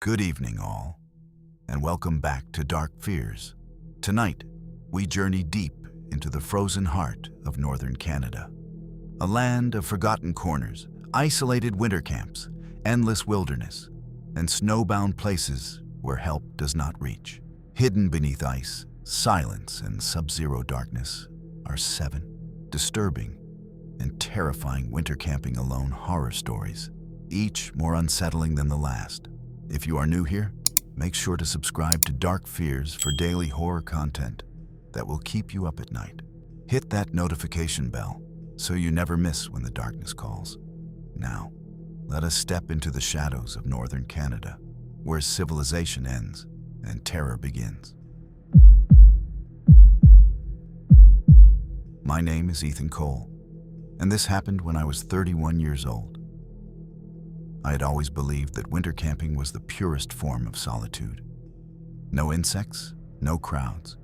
Good evening, all, and welcome back to Dark Fears. Tonight, we journey deep into the frozen heart of northern Canada. A land of forgotten corners, isolated winter camps, endless wilderness, and snowbound places where help does not reach. Hidden beneath ice, silence, and sub-zero darkness are 7 disturbing and terrifying winter camping alone horror stories, each more unsettling than the last. If you are new here, make sure to subscribe to Dark Fears for daily horror content that will keep you up at night. Hit that notification bell so you never miss when the darkness calls. Now, let us step into the shadows of northern Canada, where civilization ends and terror begins. My name is Ethan Cole, and this happened when I was 31 years old. I had always believed that winter camping was the purest form of solitude. No insects, no crowds,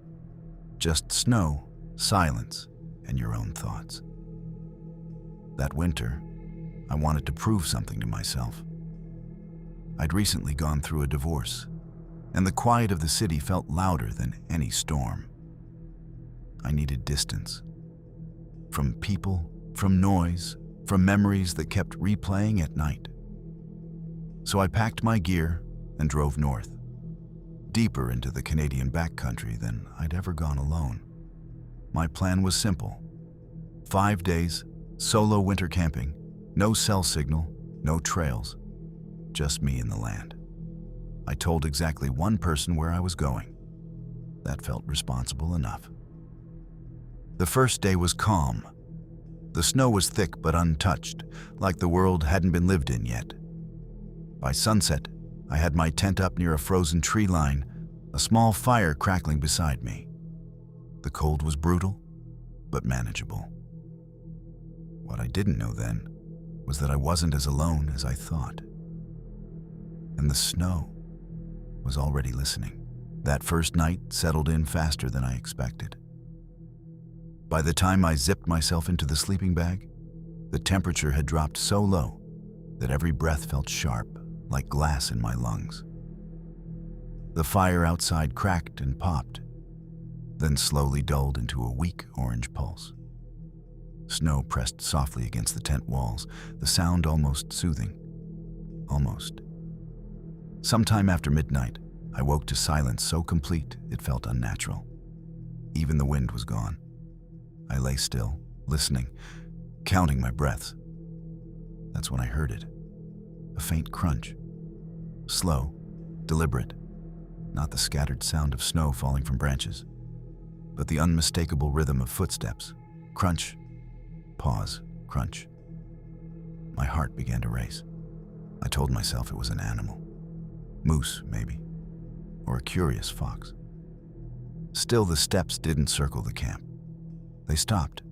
just snow, silence, and your own thoughts. That winter, I wanted to prove something to myself. I'd recently gone through a divorce, and the quiet of the city felt louder than any storm. I needed distance. From people, from noise, from memories that kept replaying at night. So I packed my gear and drove north, deeper into the Canadian backcountry than I'd ever gone alone. My plan was simple. 5 days, solo winter camping, no cell signal, no trails, just me and the land. I told exactly one person where I was going. That felt responsible enough. The first day was calm. The snow was thick but untouched, like the world hadn't been lived in yet. By sunset, I had my tent up near a frozen tree line, a small fire crackling beside me. The cold was brutal, but manageable. What I didn't know then was that I wasn't as alone as I thought. And the snow was already listening. That first night settled in faster than I expected. By the time I zipped myself into the sleeping bag, the temperature had dropped so low that every breath felt sharp, like glass in my lungs. The fire outside cracked and popped, then slowly dulled into a weak orange pulse. Snow pressed softly against the tent walls, the sound almost soothing. Almost. Sometime after midnight, I woke to silence so complete it felt unnatural. Even the wind was gone. I lay still, listening, counting my breaths. That's when I heard it. A faint crunch. Slow, deliberate, not the scattered sound of snow falling from branches, but the unmistakable rhythm of footsteps. Crunch, pause, crunch. My heart began to race. I told myself it was an animal. Moose, maybe, or a curious fox. Still, the steps didn't circle the camp. They stopped,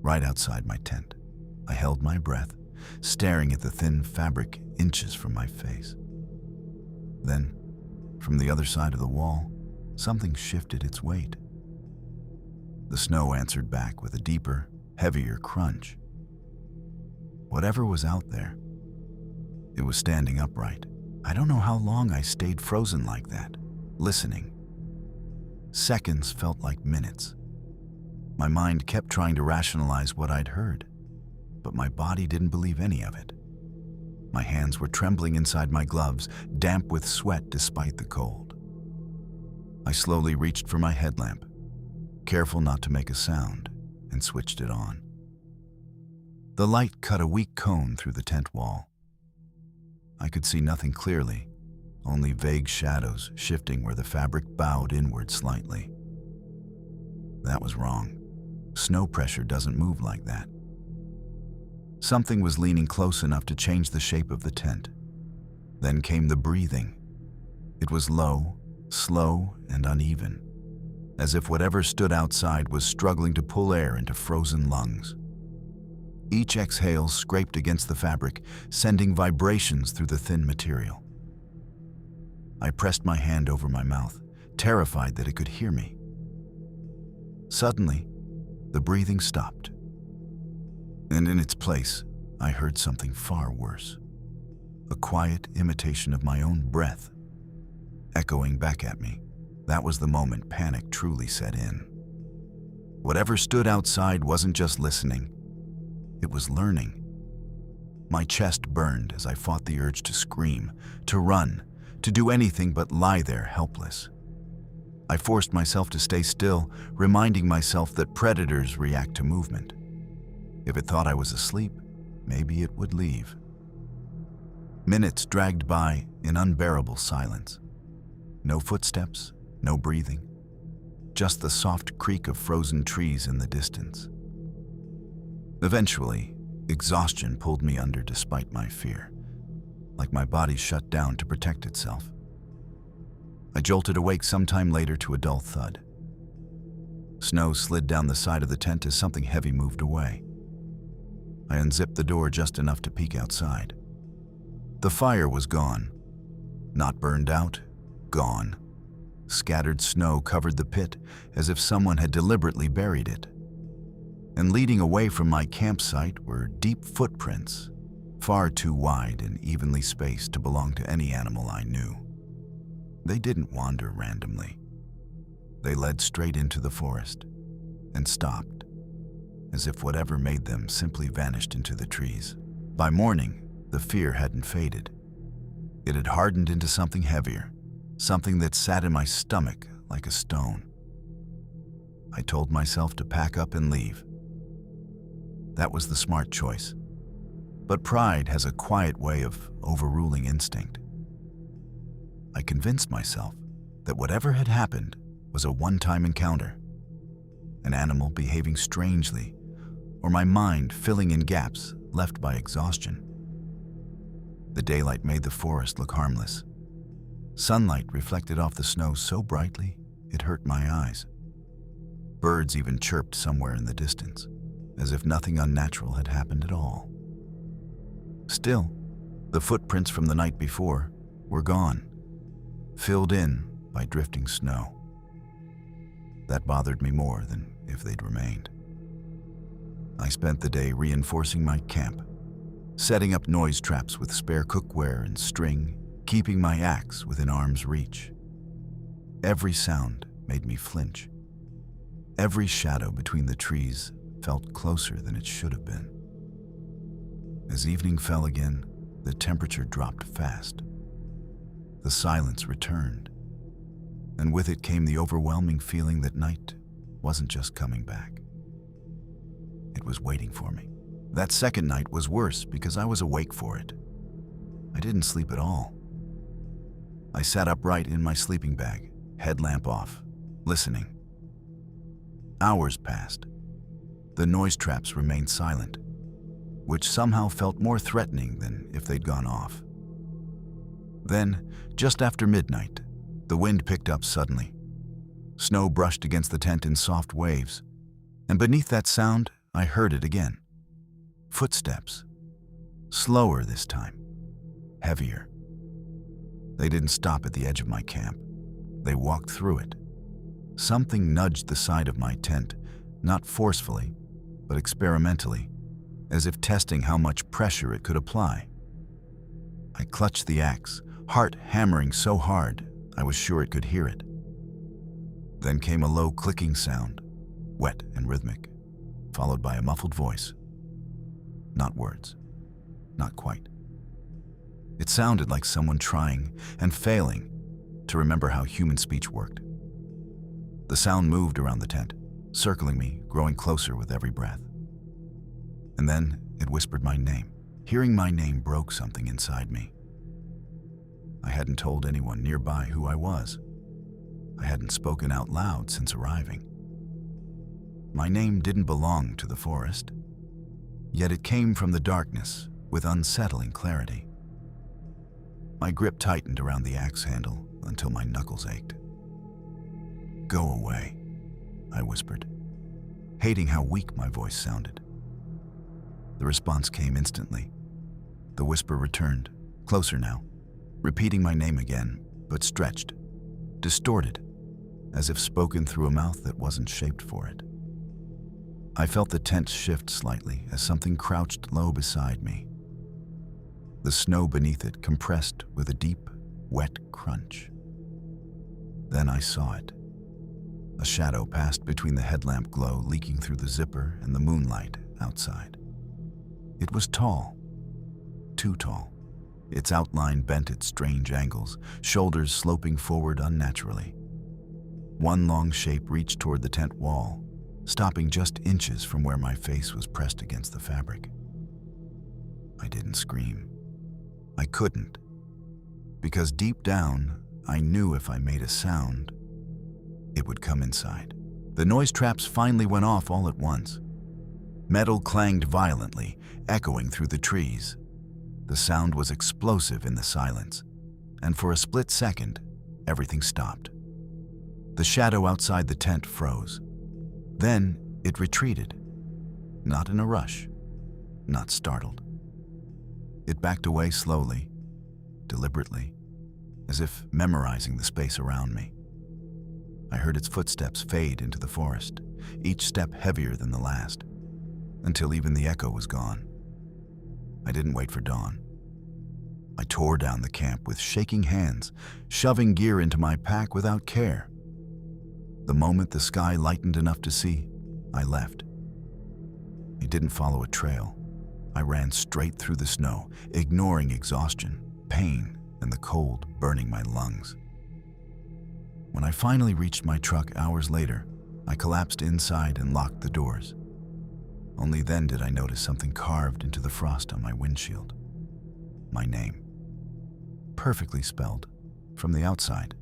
right outside my tent. I held my breath, staring at the thin fabric inches from my face. Then, from the other side of the wall, something shifted its weight. The snow answered back with a deeper, heavier crunch. Whatever was out there, it was standing upright. I don't know how long I stayed frozen like that, listening. Seconds felt like minutes. My mind kept trying to rationalize what I'd heard, but my body didn't believe any of it. My hands were trembling inside my gloves, damp with sweat despite the cold. I slowly reached for my headlamp, careful not to make a sound, and switched it on. The light cut a weak cone through the tent wall. I could see nothing clearly, only vague shadows shifting where the fabric bowed inward slightly. That was wrong. Snow pressure doesn't move like that. Something was leaning close enough to change the shape of the tent. Then came the breathing. It was low, slow, and uneven, as if whatever stood outside was struggling to pull air into frozen lungs. Each exhale scraped against the fabric, sending vibrations through the thin material. I pressed my hand over my mouth, terrified that it could hear me. Suddenly, the breathing stopped. And in its place, I heard something far worse. A quiet imitation of my own breath echoing back at me. That was the moment panic truly set in. Whatever stood outside wasn't just listening, it was learning. My chest burned as I fought the urge to scream, to run, to do anything but lie there helpless. I forced myself to stay still, reminding myself that predators react to movement. If it thought I was asleep, maybe it would leave. Minutes dragged by in unbearable silence. No footsteps, no breathing, just the soft creak of frozen trees in the distance. Eventually, exhaustion pulled me under despite my fear, like my body shut down to protect itself. I jolted awake sometime later to a dull thud. Snow slid down the side of the tent as something heavy moved away. I unzipped the door just enough to peek outside. The fire was gone. Not burned out, gone. Scattered snow covered the pit as if someone had deliberately buried it. And leading away from my campsite were deep footprints, far too wide and evenly spaced to belong to any animal I knew. They didn't wander randomly. They led straight into the forest and stopped, as if whatever made them simply vanished into the trees. By morning, the fear hadn't faded. It had hardened into something heavier, something that sat in my stomach like a stone. I told myself to pack up and leave. That was the smart choice. But pride has a quiet way of overruling instinct. I convinced myself that whatever had happened was a one-time encounter, an animal behaving strangely, or my mind filling in gaps left by exhaustion. The daylight made the forest look harmless. Sunlight reflected off the snow so brightly it hurt my eyes. Birds even chirped somewhere in the distance, as if nothing unnatural had happened at all. Still, the footprints from the night before were gone, filled in by drifting snow. That bothered me more than if they'd remained. I spent the day reinforcing my camp, setting up noise traps with spare cookware and string, keeping my axe within arm's reach. Every sound made me flinch. Every shadow between the trees felt closer than it should have been. As evening fell again, the temperature dropped fast. The silence returned, and with it came the overwhelming feeling that night wasn't just coming back. It was waiting for me. That second night was worse because I was awake for it. I didn't sleep at all. I sat upright in my sleeping bag, headlamp off, listening. Hours passed. The noise traps remained silent, which somehow felt more threatening than if they'd gone off. Then, just after midnight, the wind picked up suddenly. Snow brushed against the tent in soft waves, and beneath that sound, I heard it again. Footsteps. Slower this time. Heavier. They didn't stop at the edge of my camp. They walked through it. Something nudged the side of my tent, not forcefully, but experimentally, as if testing how much pressure it could apply. I clutched the axe, heart hammering so hard I was sure it could hear it. Then came a low clicking sound, wet and rhythmic, followed by a muffled voice. Not words. Not quite. It sounded like someone trying and failing to remember how human speech worked. The sound moved around the tent, circling me, growing closer with every breath. And then it whispered my name. Hearing my name broke something inside me. I hadn't told anyone nearby who I was. I hadn't spoken out loud since arriving. My name didn't belong to the forest, yet it came from the darkness with unsettling clarity. My grip tightened around the axe handle until my knuckles ached. "Go away," I whispered, hating how weak my voice sounded. The response came instantly. The whisper returned, closer now, repeating my name again, but stretched, distorted, as if spoken through a mouth that wasn't shaped for it. I felt the tent shift slightly as something crouched low beside me. The snow beneath it compressed with a deep, wet crunch. Then I saw it. A shadow passed between the headlamp glow leaking through the zipper and the moonlight outside. It was tall, too tall. Its outline bent at strange angles, shoulders sloping forward unnaturally. One long shape reached toward the tent wall, stopping just inches from where my face was pressed against the fabric. I didn't scream. I couldn't, because deep down, I knew if I made a sound, it would come inside. The noise traps finally went off all at once. Metal clanged violently, echoing through the trees. The sound was explosive in the silence, and for a split second, everything stopped. The shadow outside the tent froze. Then it retreated, not in a rush, not startled. It backed away slowly, deliberately, as if memorizing the space around me. I heard its footsteps fade into the forest, each step heavier than the last, until even the echo was gone. I didn't wait for dawn. I tore down the camp with shaking hands, shoving gear into my pack without care. The moment the sky lightened enough to see, I left. I didn't follow a trail. I ran straight through the snow, ignoring exhaustion, pain, and the cold burning my lungs. When I finally reached my truck hours later, I collapsed inside and locked the doors. Only then did I notice something carved into the frost on my windshield. My name. Perfectly spelled, from the outside.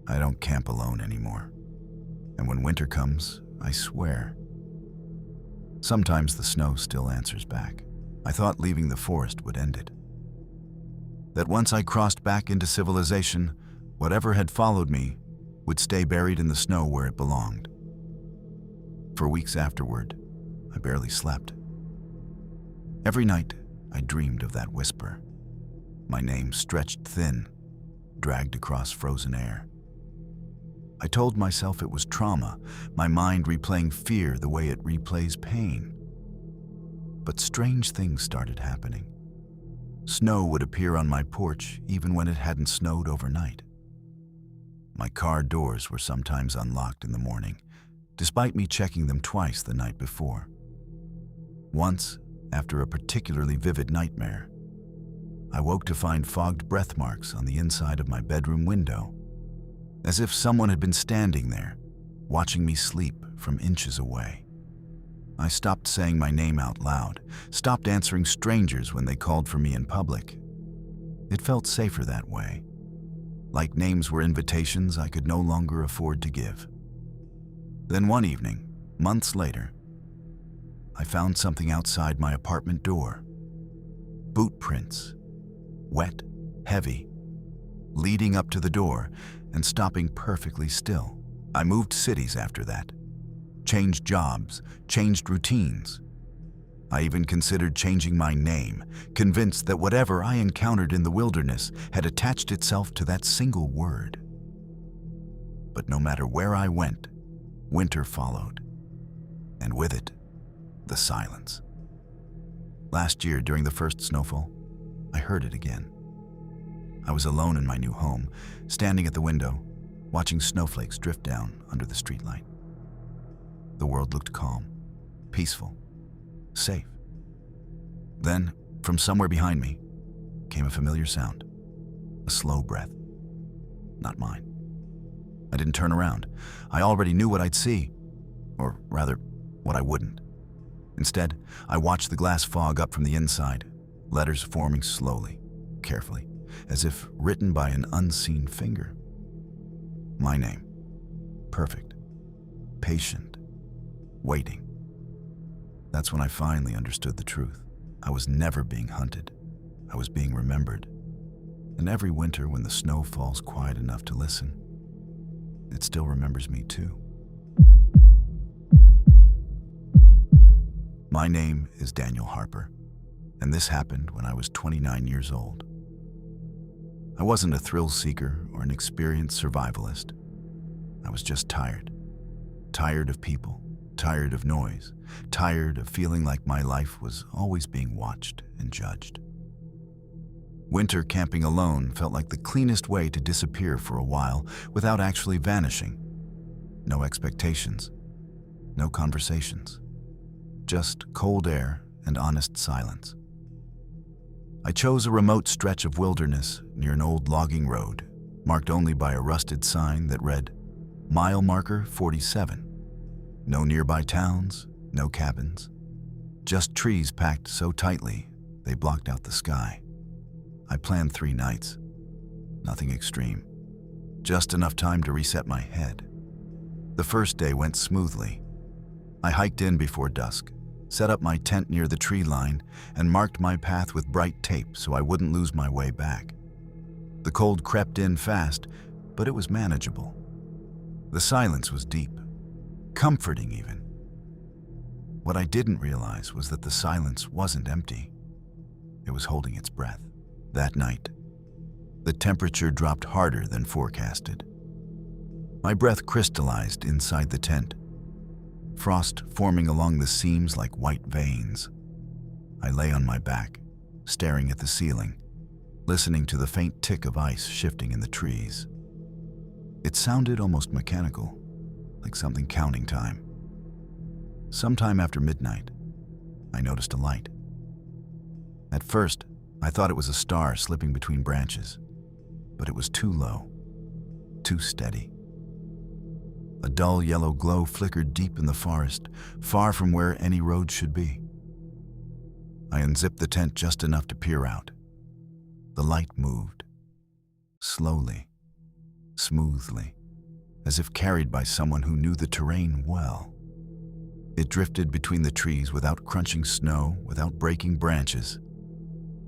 I don't camp alone anymore. And when winter comes, I swear. Sometimes the snow still answers back. I thought leaving the forest would end it. That once I crossed back into civilization, whatever had followed me would stay buried in the snow where it belonged. For weeks afterward, I barely slept. Every night, I dreamed of that whisper. My name stretched thin, dragged across frozen air. I told myself it was trauma, my mind replaying fear the way it replays pain. But strange things started happening. Snow would appear on my porch even when it hadn't snowed overnight. My car doors were sometimes unlocked in the morning, despite me checking them twice the night before. Once, after a particularly vivid nightmare, I woke to find fogged breath marks on the inside of my bedroom window, as if someone had been standing there, watching me sleep from inches away. I stopped saying my name out loud, stopped answering strangers when they called for me in public. It felt safer that way, like names were invitations I could no longer afford to give. Then one evening, months later, I found something outside my apartment door. Boot prints, wet, heavy, leading up to the door and stopping perfectly still. I moved cities after that, changed jobs, changed routines. I even considered changing my name, convinced that whatever I encountered in the wilderness had attached itself to that single word. But no matter where I went, winter followed, and with it, the silence. Last year, during the first snowfall, I heard it again. I was alone in my new home, standing at the window, watching snowflakes drift down under the streetlight. The world looked calm, peaceful, safe. Then, from somewhere behind me, came a familiar sound, a slow breath. Not mine. I didn't turn around. I already knew what I'd see, or rather, what I wouldn't. Instead, I watched the glass fog up from the inside, letters forming slowly, carefully, as if written by an unseen finger. My name. Perfect. Patient. Waiting. That's when I finally understood the truth. I was never being hunted. I was being remembered. And every winter when the snow falls quiet enough to listen, it still remembers me too. My name is Daniel Harper, and this happened when I was 29 years old. I wasn't a thrill seeker or an experienced survivalist. I was just tired. Tired of people, tired of noise, tired of feeling like my life was always being watched and judged. Winter camping alone felt like the cleanest way to disappear for a while without actually vanishing. No expectations, no conversations, just cold air and honest silence. I chose a remote stretch of wilderness near an old logging road, marked only by a rusted sign that read, "Mile Marker 47. No nearby towns, no cabins, just trees packed so tightly they blocked out the sky." I planned 3 nights. Nothing extreme. Just enough time to reset my head. The first day went smoothly. I hiked in before dusk, set up my tent near the tree line, and marked my path with bright tape so I wouldn't lose my way back. The cold crept in fast, but it was manageable. The silence was deep, comforting even. What I didn't realize was that the silence wasn't empty. It was holding its breath. That night, the temperature dropped harder than forecasted. My breath crystallized inside the tent, frost forming along the seams like white veins. I lay on my back, staring at the ceiling, listening to the faint tick of ice shifting in the trees. It sounded almost mechanical, like something counting time. Sometime after midnight, I noticed a light. At first, I thought it was a star slipping between branches, but it was too low, too steady. A dull yellow glow flickered deep in the forest, far from where any road should be. I unzipped the tent just enough to peer out. The light moved, slowly, smoothly, as if carried by someone who knew the terrain well. It drifted between the trees without crunching snow, without breaking branches.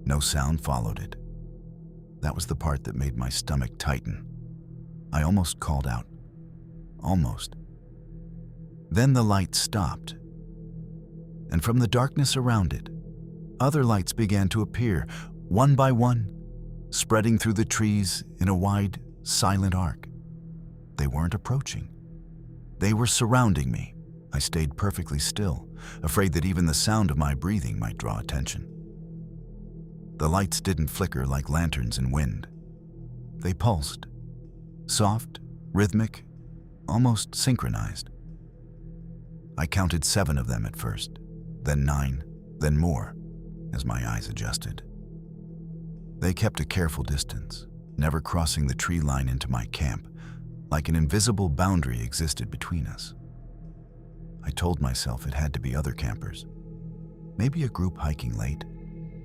No sound followed it. That was the part that made my stomach tighten. I almost called out. Almost. Then the light stopped, and from the darkness around it, other lights began to appear, one by one, spreading through the trees in a wide, silent arc. They weren't approaching. They were surrounding me. I stayed perfectly still, afraid that even the sound of my breathing might draw attention. The lights didn't flicker like lanterns in wind. They pulsed, soft, rhythmic, almost synchronized. I counted 7 of them at first, then 9, then more, as my eyes adjusted. They kept a careful distance, never crossing the tree line into my camp, like an invisible boundary existed between us. I told myself it had to be other campers. Maybe a group hiking late,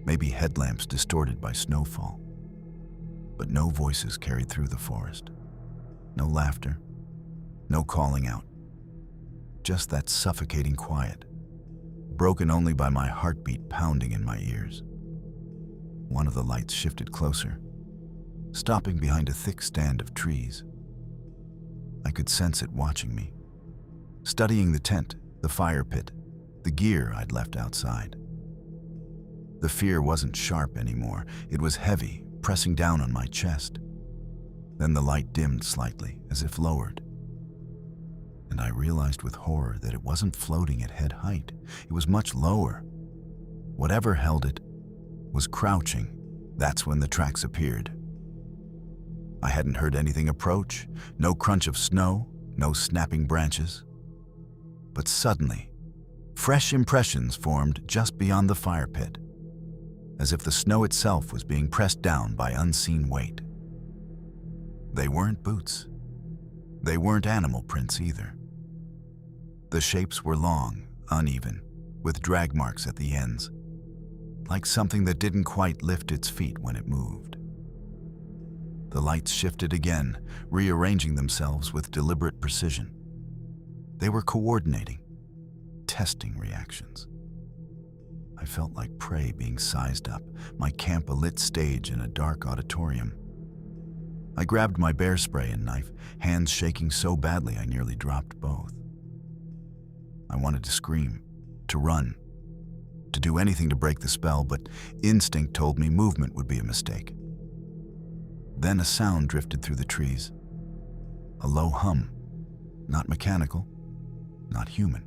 maybe headlamps distorted by snowfall. But no voices carried through the forest. No laughter, no calling out. Just that suffocating quiet, broken only by my heartbeat pounding in my ears. One of the lights shifted closer, stopping behind a thick stand of trees. I could sense it watching me, studying the tent, the fire pit, the gear I'd left outside. The fear wasn't sharp anymore. It was heavy, pressing down on my chest. Then the light dimmed slightly, as if lowered. And I realized with horror that it wasn't floating at head height. It was much lower. Whatever held it was crouching. That's when the tracks appeared. I hadn't heard anything approach, no crunch of snow, no snapping branches. But suddenly, fresh impressions formed just beyond the fire pit, as if the snow itself was being pressed down by unseen weight. They weren't boots. They weren't animal prints either. The shapes were long, uneven, with drag marks at the ends, like something that didn't quite lift its feet when it moved. The lights shifted again, rearranging themselves with deliberate precision. They were coordinating, testing reactions. I felt like prey being sized up, my camp a lit stage in a dark auditorium. I grabbed my bear spray and knife, hands shaking so badly I nearly dropped both. I wanted to scream, to run, to do anything to break the spell, but instinct told me movement would be a mistake. Then a sound drifted through the trees. A low hum, not mechanical, not human.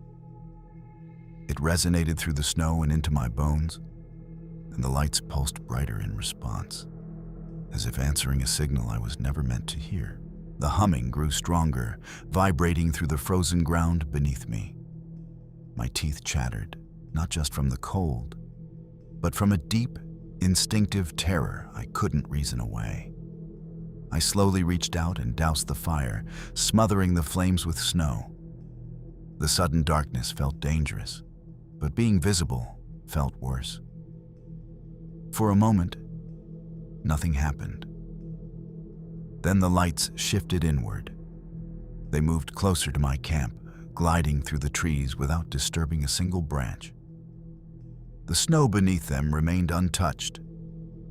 It resonated through the snow and into my bones, and the lights pulsed brighter in response. as if answering a signal I was never meant to hear. The humming grew stronger, vibrating through the frozen ground beneath me. My teeth chattered, not just from the cold, but from a deep, instinctive terror I couldn't reason away. I slowly reached out and doused the fire, smothering the flames with snow. The sudden darkness felt dangerous, but being visible felt worse. For a moment, nothing happened. Then the lights shifted inward. They moved closer to my camp, gliding through the trees without disturbing a single branch. The snow beneath them remained untouched,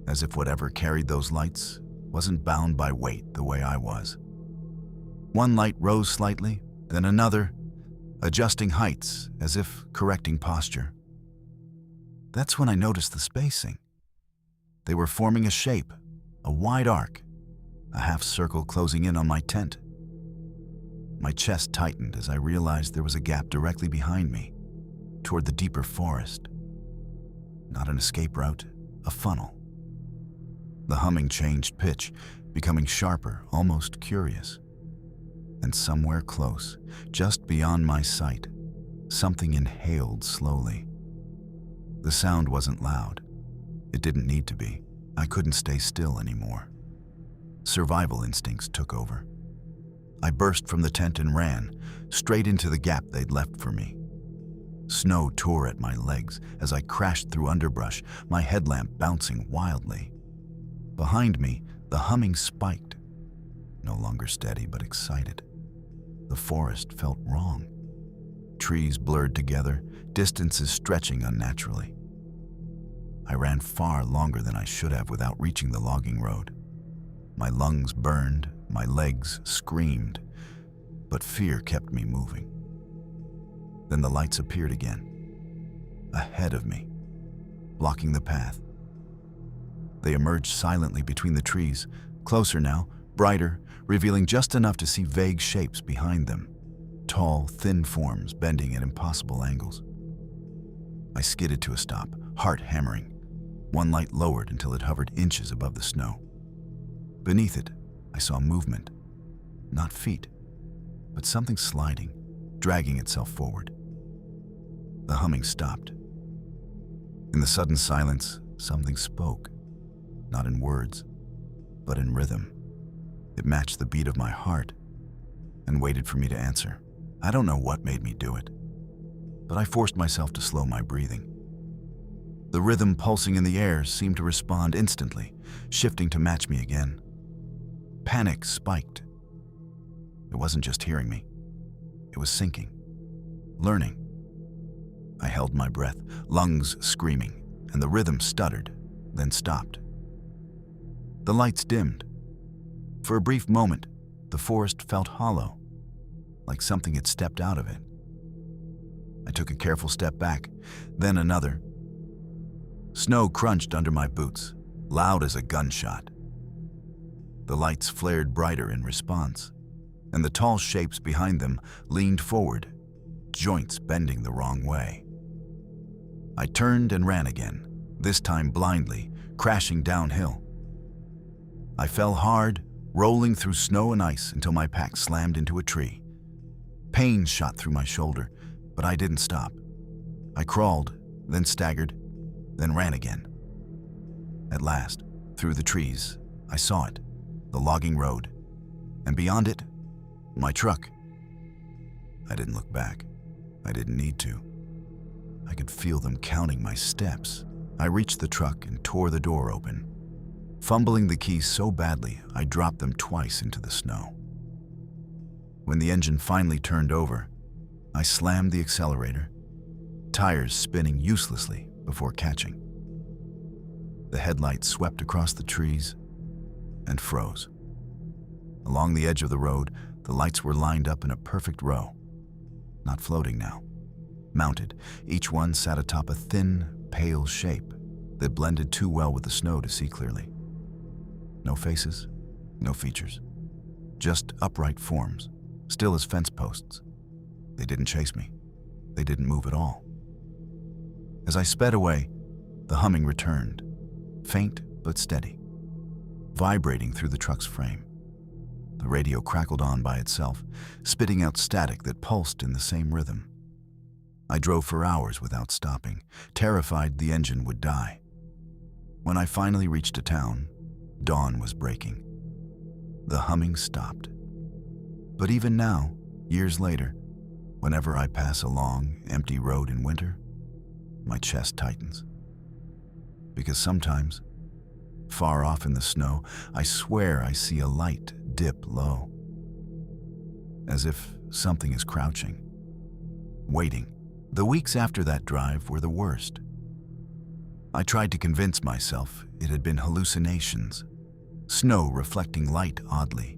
as if whatever carried those lights wasn't bound by weight the way I was. One light rose slightly, then another, adjusting heights as if correcting posture. That's when I noticed the spacing. They were forming a shape, a wide arc, a half circle closing in on my tent. My chest tightened as I realized there was a gap directly behind me, toward the deeper forest. Not an escape route, a funnel. The humming changed pitch, becoming sharper, almost curious. And somewhere close, just beyond my sight, something inhaled slowly. The sound wasn't loud. It didn't need to be. I couldn't stay still anymore. Survival instincts took over. I burst from the tent and ran, straight into the gap they'd left for me. Snow tore at my legs as I crashed through underbrush, my headlamp bouncing wildly. Behind me, the humming spiked, no longer steady but excited. The forest felt wrong. Trees blurred together, distances stretching unnaturally. I ran far longer than I should have without reaching the logging road. My lungs burned, my legs screamed, but fear kept me moving. Then the lights appeared again, ahead of me, blocking the path. They emerged silently between the trees, closer now, brighter, revealing just enough to see vague shapes behind them, tall, thin forms bending at impossible angles. I skidded to a stop, heart hammering. One light lowered until it hovered inches above the snow. Beneath it, I saw movement. Not feet, but something sliding, dragging itself forward. The humming stopped. In the sudden silence, something spoke, not in words, but in rhythm. It matched the beat of my heart and waited for me to answer. I don't know what made me do it, but I forced myself to slow my breathing. The rhythm pulsing in the air seemed to respond instantly, shifting to match me again. Panic spiked. It wasn't just hearing me. It was sinking, learning. I held my breath, lungs screaming, and the rhythm stuttered, then stopped. The lights dimmed. For a brief moment, the forest felt hollow, like something had stepped out of it. I took a careful step back, then another. Snow crunched under my boots, loud as a gunshot. The lights flared brighter in response, and the tall shapes behind them leaned forward, joints bending the wrong way. I turned and ran again, this time blindly, crashing downhill. I fell hard, rolling through snow and ice until my pack slammed into a tree. Pain shot through my shoulder, but I didn't stop. I crawled, then staggered, then ran again. At last, through the trees, I saw it, the logging road, and beyond it, my truck. I didn't look back. I didn't need to. I could feel them counting my steps. I reached the truck and tore the door open. Fumbling the keys so badly, I dropped them twice into the snow. When the engine finally turned over, I slammed the accelerator, tires spinning uselessly before catching. The headlights swept across the trees and froze. Along the edge of the road, the lights were lined up in a perfect row, not floating now. Mounted, each one sat atop a thin, pale shape that blended too well with the snow to see clearly. No faces, no features, just upright forms, still as fence posts. They didn't chase me. They didn't move at all. As I sped away, the humming returned, faint but steady. vibrating through the truck's frame. The radio crackled on by itself, spitting out static that pulsed in the same rhythm. I drove for hours without stopping, terrified the engine would die. When I finally reached a town, dawn was breaking. The humming stopped. But even now, years later, whenever I pass a long, empty road in winter, my chest tightens. Because sometimes, far off in the snow, I swear I see a light dip low. As if something is crouching, waiting. The weeks after that drive were the worst. I tried to convince myself it had been hallucinations, snow reflecting light oddly,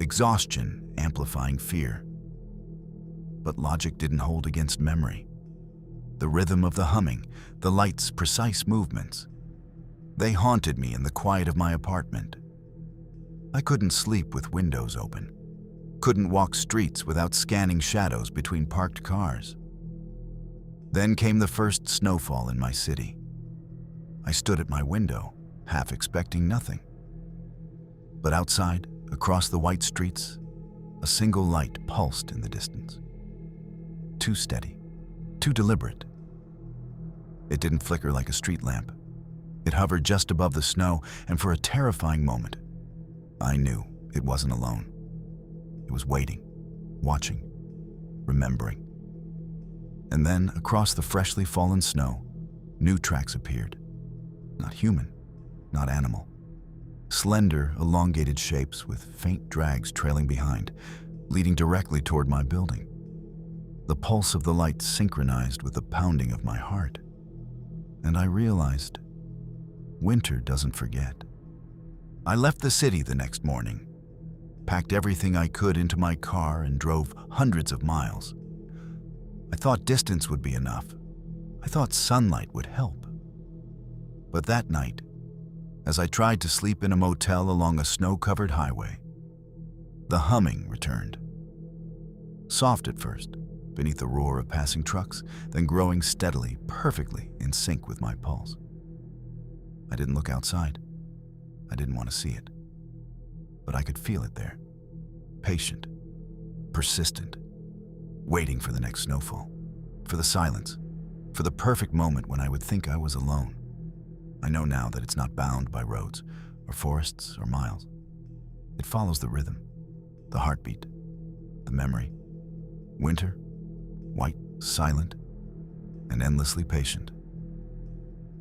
exhaustion amplifying fear. But logic didn't hold against memory. The rhythm of the humming, the light's precise movements, they haunted me in the quiet of my apartment. I couldn't sleep with windows open, couldn't walk streets without scanning shadows between parked cars. Then came the first snowfall in my city. I stood at my window, half expecting nothing. But outside, across the white streets, a single light pulsed in the distance. Too steady, too deliberate. It didn't flicker like a street lamp. It hovered just above the snow, and for a terrifying moment, I knew it wasn't alone. It was waiting, watching, remembering. And then, across the freshly fallen snow, new tracks appeared. Not human, not animal. Slender, elongated shapes with faint drags trailing behind, leading directly toward my building. The pulse of the light synchronized with the pounding of my heart. And I realized, winter doesn't forget. I left the city the next morning, packed everything I could into my car and drove hundreds of miles. I thought distance would be enough. I thought sunlight would help. But that night, as I tried to sleep in a motel along a snow-covered highway, the humming returned. Soft at first, beneath the roar of passing trucks, then growing steadily, perfectly in sync with my pulse. I didn't look outside. I didn't want to see it. But I could feel it there. Patient, persistent, waiting for the next snowfall, for the silence, for the perfect moment when I would think I was alone. I know now that it's not bound by roads or forests or miles. It follows the rhythm, the heartbeat, the memory. Winter, white, silent, and endlessly patient.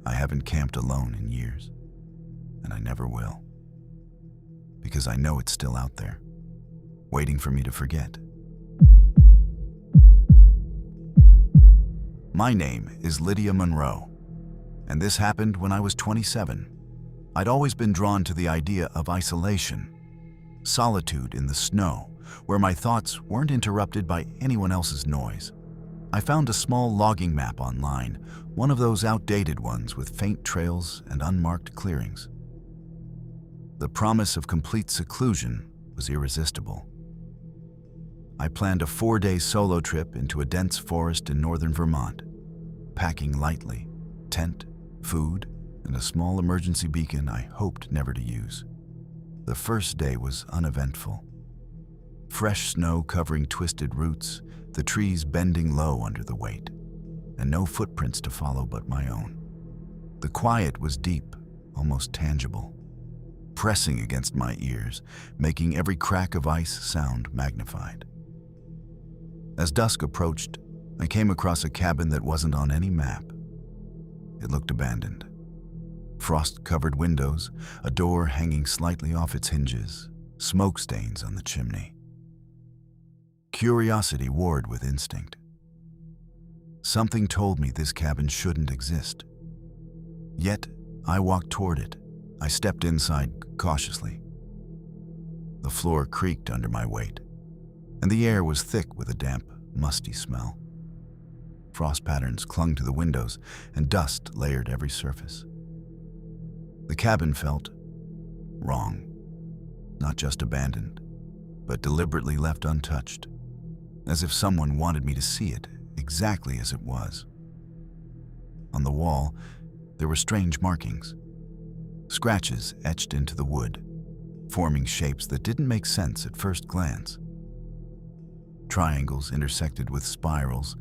I haven't camped alone in years, and I never will. Because I know it's still out there, waiting for me to forget. My name is Lydia Monroe, and this happened when I was 27. I'd always been drawn to the idea of isolation, solitude in the snow, where my thoughts weren't interrupted by anyone else's noise. I found a small logging map online, one of those outdated ones with faint trails and unmarked clearings. The promise of complete seclusion was irresistible. I planned a 4-day solo trip into a dense forest in northern Vermont, packing lightly, tent, food, and a small emergency beacon I hoped never to use. The first day was uneventful. Fresh snow covering twisted roots, the trees bending low under the weight, and no footprints to follow but my own. The quiet was deep, almost tangible, pressing against my ears, making every crack of ice sound magnified. As dusk approached, I came across a cabin that wasn't on any map. It looked abandoned. Frost-covered windows, a door hanging slightly off its hinges, smoke stains on the chimney. Curiosity warred with instinct. Something told me this cabin shouldn't exist. Yet, I walked toward it. I stepped inside cautiously. The floor creaked under my weight, and the air was thick with a damp, musty smell. Frost patterns clung to the windows, and dust layered every surface. The cabin felt wrong. Not just abandoned, but deliberately left untouched, as if someone wanted me to see it exactly as it was. On the wall, there were strange markings, scratches etched into the wood, forming shapes that didn't make sense at first glance. Triangles intersected with spirals,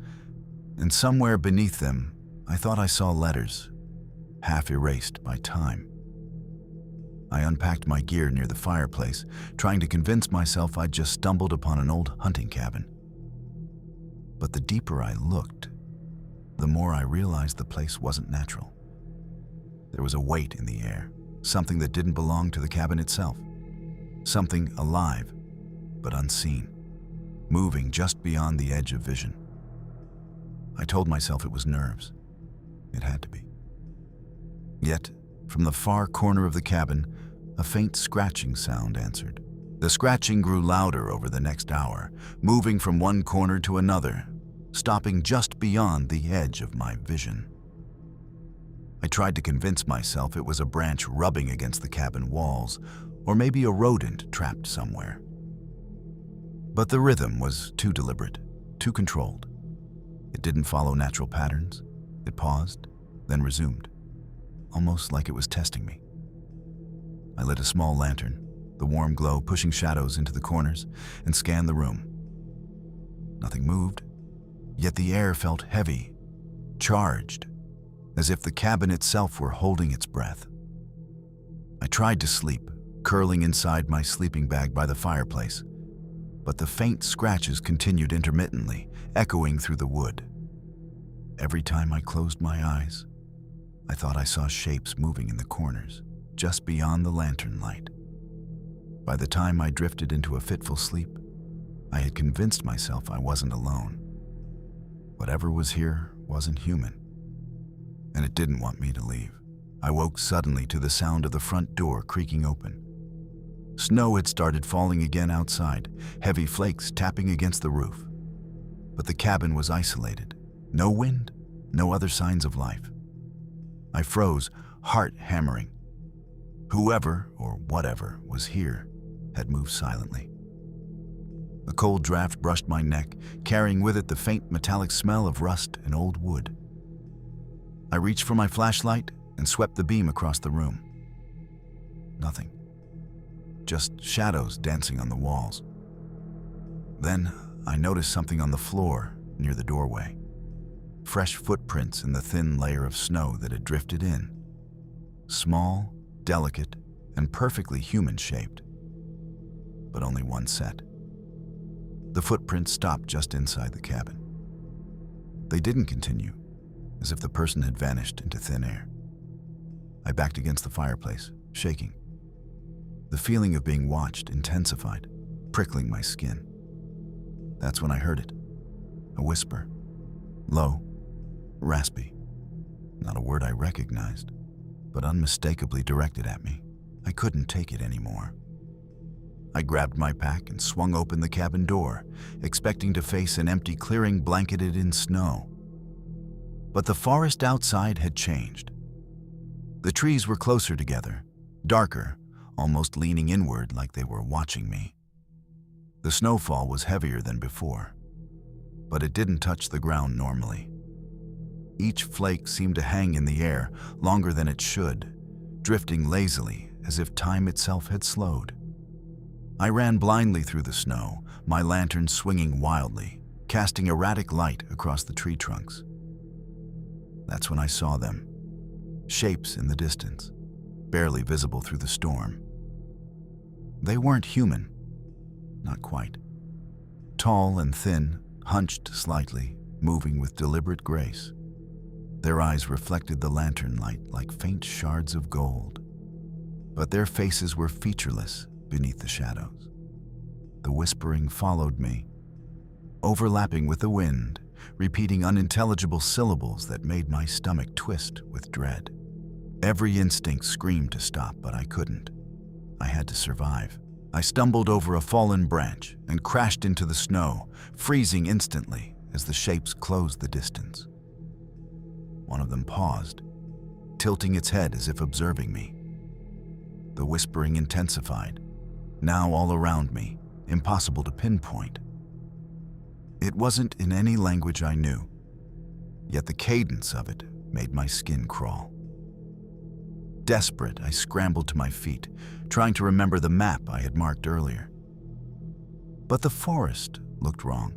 and somewhere beneath them, I thought I saw letters, half erased by time. I unpacked my gear near the fireplace, trying to convince myself I'd just stumbled upon an old hunting cabin. But the deeper I looked, the more I realized the place wasn't natural. There was a weight in the air, something that didn't belong to the cabin itself. Something alive, but unseen, moving just beyond the edge of vision. I told myself it was nerves. It had to be. Yet, from the far corner of the cabin, a faint scratching sound answered. The scratching grew louder over the next hour, moving from one corner to another, stopping just beyond the edge of my vision. I tried to convince myself it was a branch rubbing against the cabin walls, or maybe a rodent trapped somewhere. But the rhythm was too deliberate, too controlled. It didn't follow natural patterns. It paused, then resumed, almost like it was testing me. I lit a small lantern, the warm glow pushing shadows into the corners, and scanned the room. Nothing moved, yet the air felt heavy, charged, as if the cabin itself were holding its breath. I tried to sleep, curling inside my sleeping bag by the fireplace, but the faint scratches continued intermittently, echoing through the wood. Every time I closed my eyes, I thought I saw shapes moving in the corners, just beyond the lantern light. By the time I drifted into a fitful sleep, I had convinced myself I wasn't alone. Whatever was here wasn't human, and it didn't want me to leave. I woke suddenly to the sound of the front door creaking open. Snow had started falling again outside, heavy flakes tapping against the roof. But the cabin was isolated. No wind, no other signs of life. I froze, heart hammering. Whoever or whatever was here had moved silently. A cold draft brushed my neck, carrying with it the faint metallic smell of rust and old wood. I reached for my flashlight and swept the beam across the room. Nothing. Just shadows dancing on the walls. Then I noticed something on the floor near the doorway. Fresh footprints in the thin layer of snow that had drifted in. Small, delicate, and perfectly human-shaped. But only one set. The footprints stopped just inside the cabin. They didn't continue, as if the person had vanished into thin air. I backed against the fireplace, shaking. The feeling of being watched intensified, prickling my skin. That's when I heard it. A whisper. Low, raspy. Not a word I recognized, but unmistakably directed at me. I couldn't take it anymore. I grabbed my pack and swung open the cabin door, expecting to face an empty clearing blanketed in snow. But the forest outside had changed. The trees were closer together, darker, almost leaning inward like they were watching me. The snowfall was heavier than before, but it didn't touch the ground normally. Each flake seemed to hang in the air longer than it should, drifting lazily as if time itself had slowed. I ran blindly through the snow, my lantern swinging wildly, casting erratic light across the tree trunks. That's when I saw them, shapes in the distance, barely visible through the storm. They weren't human, not quite. Tall and thin, hunched slightly, moving with deliberate grace. Their eyes reflected the lantern light like faint shards of gold. But their faces were featureless beneath the shadows. The whispering followed me, overlapping with the wind, repeating unintelligible syllables that made my stomach twist with dread. Every instinct screamed to stop, but I couldn't. I had to survive. I stumbled over a fallen branch and crashed into the snow, freezing instantly as the shapes closed the distance. One of them paused, tilting its head as if observing me. The whispering intensified, now all around me, impossible to pinpoint. It wasn't in any language I knew, yet the cadence of it made my skin crawl. Desperate, I scrambled to my feet, trying to remember the map I had marked earlier. But the forest looked wrong.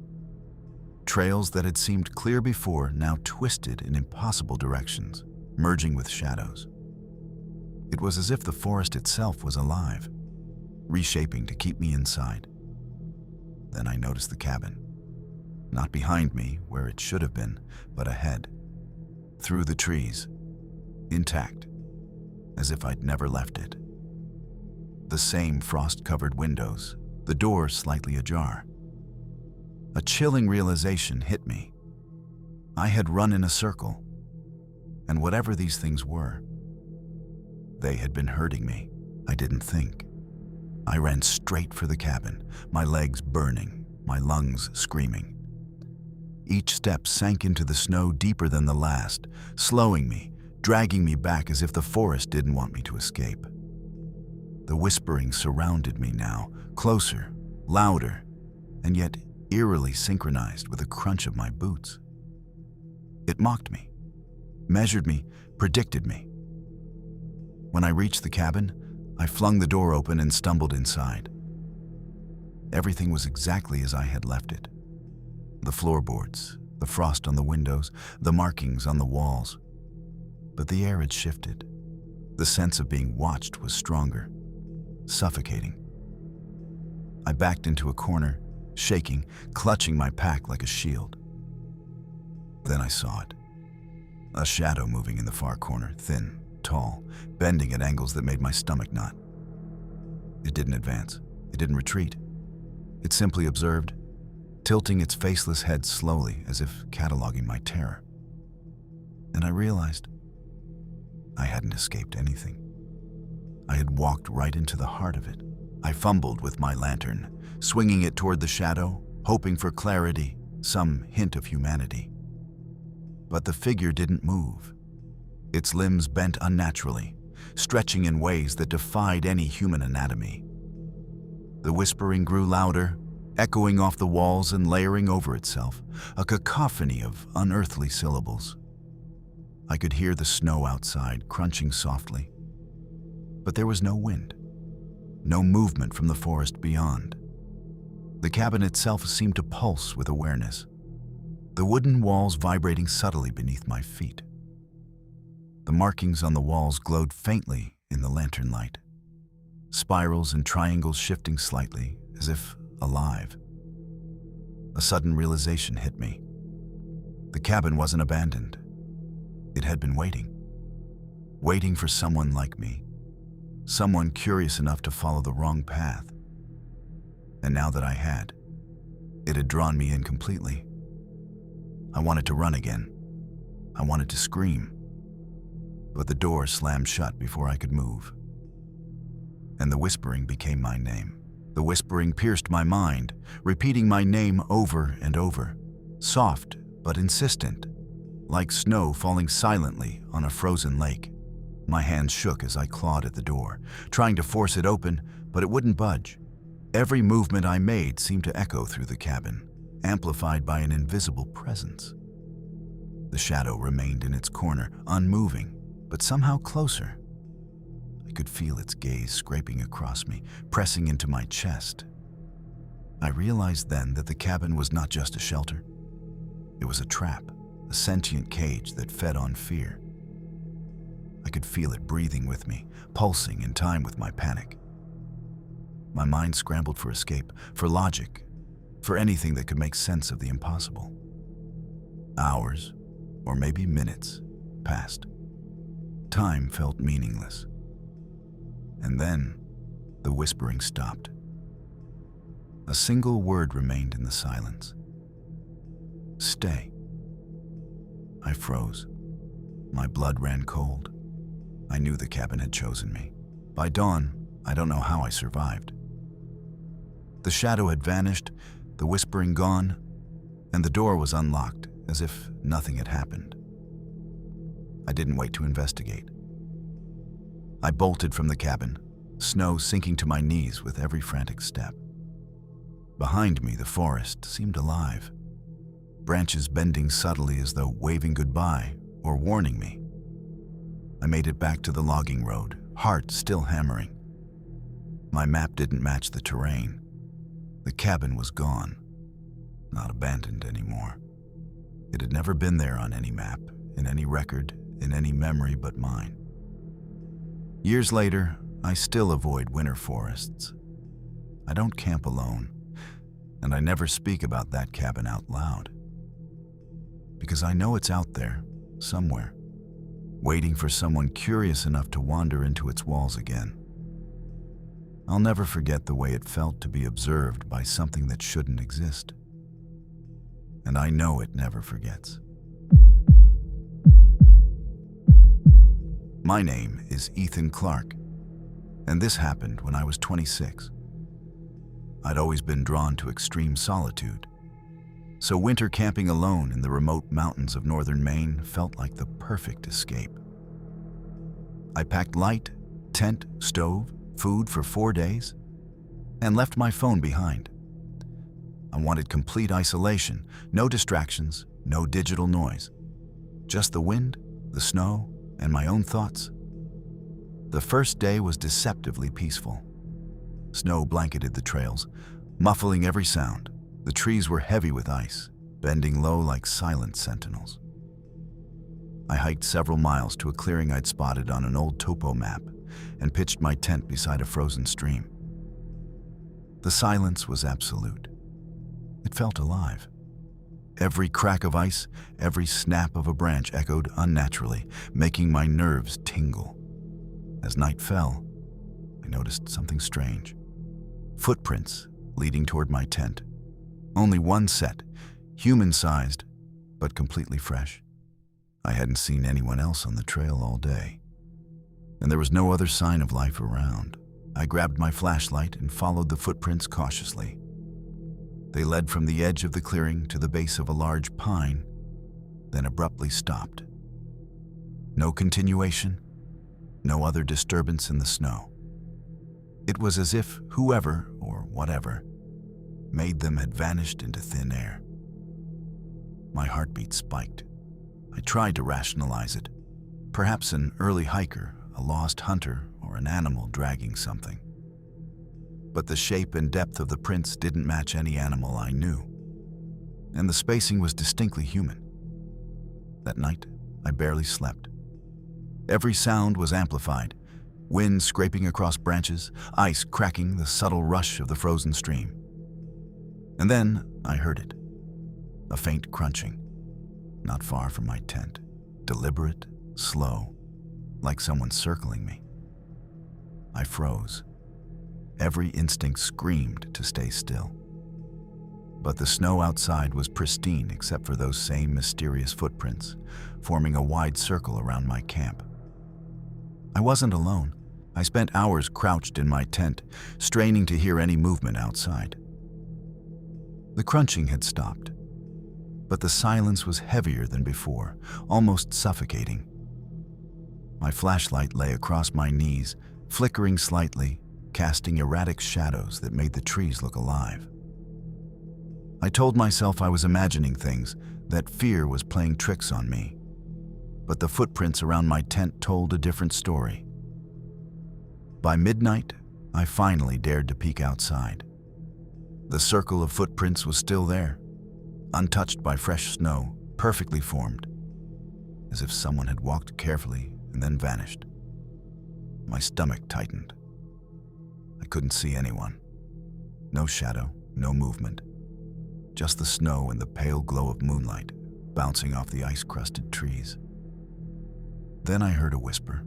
Trails that had seemed clear before now twisted in impossible directions, merging with shadows. It was as if the forest itself was alive, reshaping to keep me inside. Then I noticed the cabin. Not behind me, where it should have been, but ahead. Through the trees. Intact. As if I'd never left it. The same frost-covered windows, the door slightly ajar. A chilling realization hit me. I had run in a circle, and whatever these things were, they had been hurting me. I didn't think. I ran straight for the cabin, my legs burning, my lungs screaming. Each step sank into the snow deeper than the last, slowing me, dragging me back as if the forest didn't want me to escape. The whispering surrounded me now, closer, louder, and yet eerily synchronized with the crunch of my boots. It mocked me, measured me, predicted me. When I reached the cabin, I flung the door open and stumbled inside. Everything was exactly as I had left it. The floorboards, the frost on the windows, the markings on the walls. But the air had shifted. The sense of being watched was stronger, suffocating. I backed into a corner, shaking, clutching my pack like a shield. Then I saw it. A shadow moving in the far corner, thin, tall, bending at angles that made my stomach knot. It didn't advance. It didn't retreat. It simply observed, tilting its faceless head slowly as if cataloging my terror. And I realized I hadn't escaped anything. I had walked right into the heart of it. I fumbled with my lantern, swinging it toward the shadow, hoping for clarity, some hint of humanity. But the figure didn't move. Its limbs bent unnaturally, stretching in ways that defied any human anatomy. The whispering grew louder, echoing off the walls and layering over itself, a cacophony of unearthly syllables. I could hear the snow outside crunching softly. But there was no wind, no movement from the forest beyond. The cabin itself seemed to pulse with awareness, the wooden walls vibrating subtly beneath my feet. The markings on the walls glowed faintly in the lantern light, spirals and triangles shifting slightly, as if alive. A sudden realization hit me. The cabin wasn't abandoned. It had been waiting for someone like me, someone curious enough to follow the wrong path. And now that I had, it had drawn me in completely. I wanted to run again. I wanted to scream. But the door slammed shut before I could move. And the whispering became my name. The whispering pierced my mind, repeating my name over and over, soft but insistent, like snow falling silently on a frozen lake. My hands shook as I clawed at the door, trying to force it open, but it wouldn't budge. Every movement I made seemed to echo through the cabin, amplified by an invisible presence. The shadow remained in its corner, unmoving, but somehow closer. I could feel its gaze scraping across me, pressing into my chest. I realized then that the cabin was not just a shelter. It was a trap, a sentient cage that fed on fear. I could feel it breathing with me, pulsing in time with my panic. My mind scrambled for escape, for logic, for anything that could make sense of the impossible. Hours, or maybe minutes, passed. Time felt meaningless. And then, the whispering stopped. A single word remained in the silence. Stay. I froze. My blood ran cold. I knew the cabin had chosen me. By dawn, I don't know how I survived. The shadow had vanished, the whispering gone, and the door was unlocked as if nothing had happened. I didn't wait to investigate. I bolted from the cabin, snow sinking to my knees with every frantic step. Behind me, the forest seemed alive, branches bending subtly as though waving goodbye or warning me. I made it back to the logging road, heart still hammering. My map didn't match the terrain. The cabin was gone, not abandoned anymore. It had never been there on any map, in any record, in any memory but mine. Years later, I still avoid winter forests. I don't camp alone, and I never speak about that cabin out loud. Because I know it's out there, somewhere, waiting for someone curious enough to wander into its walls again. I'll never forget the way it felt to be observed by something that shouldn't exist. And I know it never forgets. My name is Ethan Clark, and this happened when I was 26. I'd always been drawn to extreme solitude, so winter camping alone in the remote mountains of northern Maine felt like the perfect escape. I packed light, tent, stove, food for 4 days, and left my phone behind. I wanted complete isolation, no distractions, no digital noise, just the wind, the snow, and my own thoughts. The first day was deceptively peaceful. Snow blanketed the trails, muffling every sound. The trees were heavy with ice, bending low like silent sentinels. I hiked several miles to a clearing I'd spotted on an old topo map and pitched my tent beside a frozen stream. The silence was absolute. It felt alive. Every crack of ice, every snap of a branch echoed unnaturally, making my nerves tingle. As night fell, I noticed something strange. Footprints leading toward my tent. Only one set, human-sized, but completely fresh. I hadn't seen anyone else on the trail all day, and there was no other sign of life around. I grabbed my flashlight and followed the footprints cautiously. They led from the edge of the clearing to the base of a large pine, then abruptly stopped. No continuation, no other disturbance in the snow. It was as if whoever, or whatever, made them had vanished into thin air. My heartbeat spiked. I tried to rationalize it. Perhaps an early hiker, a lost hunter, or an animal dragging something. But the shape and depth of the prints didn't match any animal I knew, and the spacing was distinctly human. That night, I barely slept. Every sound was amplified. Wind scraping across branches, ice cracking, the subtle rush of the frozen stream. And then I heard it. A faint crunching, not far from my tent. Deliberate, slow, like someone circling me. I froze. Every instinct screamed to stay still. But the snow outside was pristine except for those same mysterious footprints, forming a wide circle around my camp. I wasn't alone. I spent hours crouched in my tent, straining to hear any movement outside. The crunching had stopped, but the silence was heavier than before, almost suffocating. My flashlight lay across my knees, flickering slightly, casting erratic shadows that made the trees look alive. I told myself I was imagining things, that fear was playing tricks on me. But the footprints around my tent told a different story. By midnight, I finally dared to peek outside. The circle of footprints was still there, untouched by fresh snow, perfectly formed, as if someone had walked carefully and then vanished. My stomach tightened. I couldn't see anyone. No shadow, no movement. Just the snow and the pale glow of moonlight bouncing off the ice-crusted trees. Then I heard a whisper,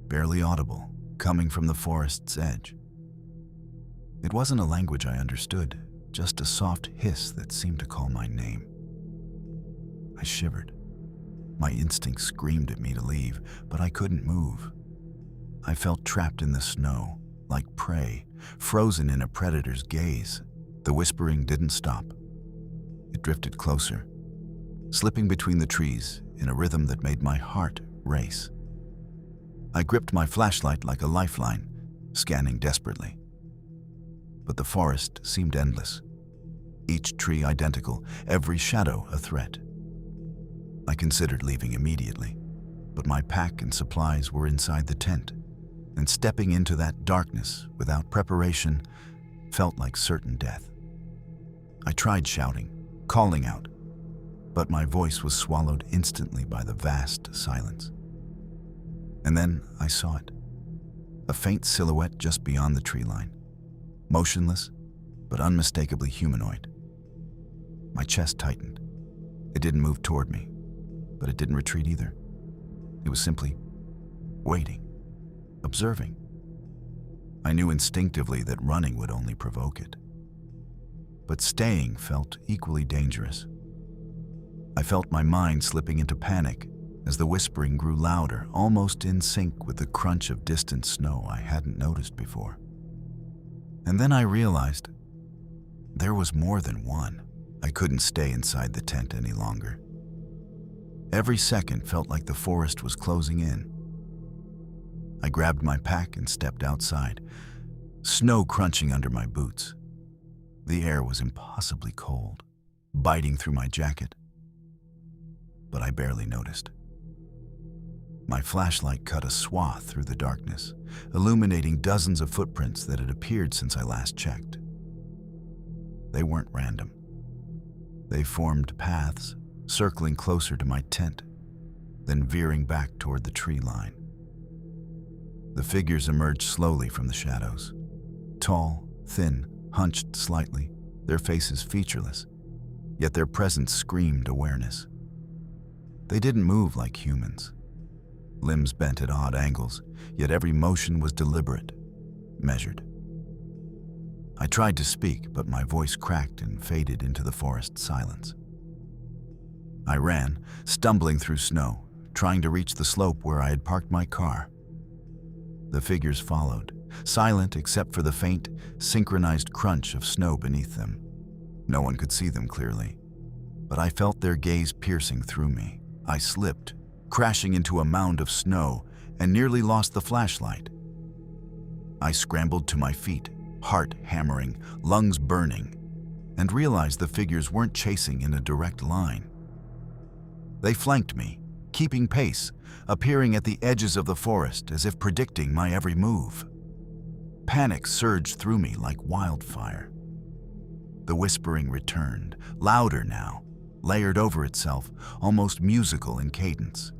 barely audible, coming from the forest's edge. It wasn't a language I understood, just a soft hiss that seemed to call my name. I shivered. My instinct screamed at me to leave, but I couldn't move. I felt trapped in the snow, like prey, frozen in a predator's gaze. The whispering didn't stop. It drifted closer, slipping between the trees in a rhythm that made my heart race. I gripped my flashlight like a lifeline, scanning desperately. But the forest seemed endless, each tree identical, every shadow a threat. I considered leaving immediately. but my pack and supplies were inside the tent, and stepping into that darkness without preparation felt like certain death. I tried shouting, calling out, but my voice was swallowed instantly by the vast silence. And then I saw it, a faint silhouette just beyond the tree line, motionless but unmistakably humanoid. My chest tightened. It didn't move toward me, but it didn't retreat either. It was simply waiting, observing. I knew instinctively that running would only provoke it. But staying felt equally dangerous. I felt my mind slipping into panic as the whispering grew louder, almost in sync with the crunch of distant snow I hadn't noticed before. And then I realized there was more than one. I couldn't stay inside the tent any longer. Every second felt like the forest was closing in. I grabbed my pack and stepped outside, snow crunching under my boots. The air was impossibly cold, biting through my jacket. But I barely noticed. My flashlight cut a swath through the darkness, illuminating dozens of footprints that had appeared since I last checked. They weren't random. They formed paths, circling closer to my tent, then veering back toward the tree line. The figures emerged slowly from the shadows. Tall, thin, hunched slightly, their faces featureless, yet their presence screamed awareness. They didn't move like humans. Limbs bent at odd angles, yet every motion was deliberate, measured. I tried to speak, but my voice cracked and faded into the forest silence. I ran, stumbling through snow, trying to reach the slope where I had parked my car. The figures followed, silent except for the faint, synchronized crunch of snow beneath them. No one could see them clearly, but I felt their gaze piercing through me. I slipped, crashing into a mound of snow, and nearly lost the flashlight. I scrambled to my feet, heart hammering, lungs burning, and realized the figures weren't chasing in a direct line. They flanked me, keeping pace, appearing at the edges of the forest as if predicting my every move. Panic surged through me like wildfire. The whispering returned, louder now, layered over itself, almost musical in cadence.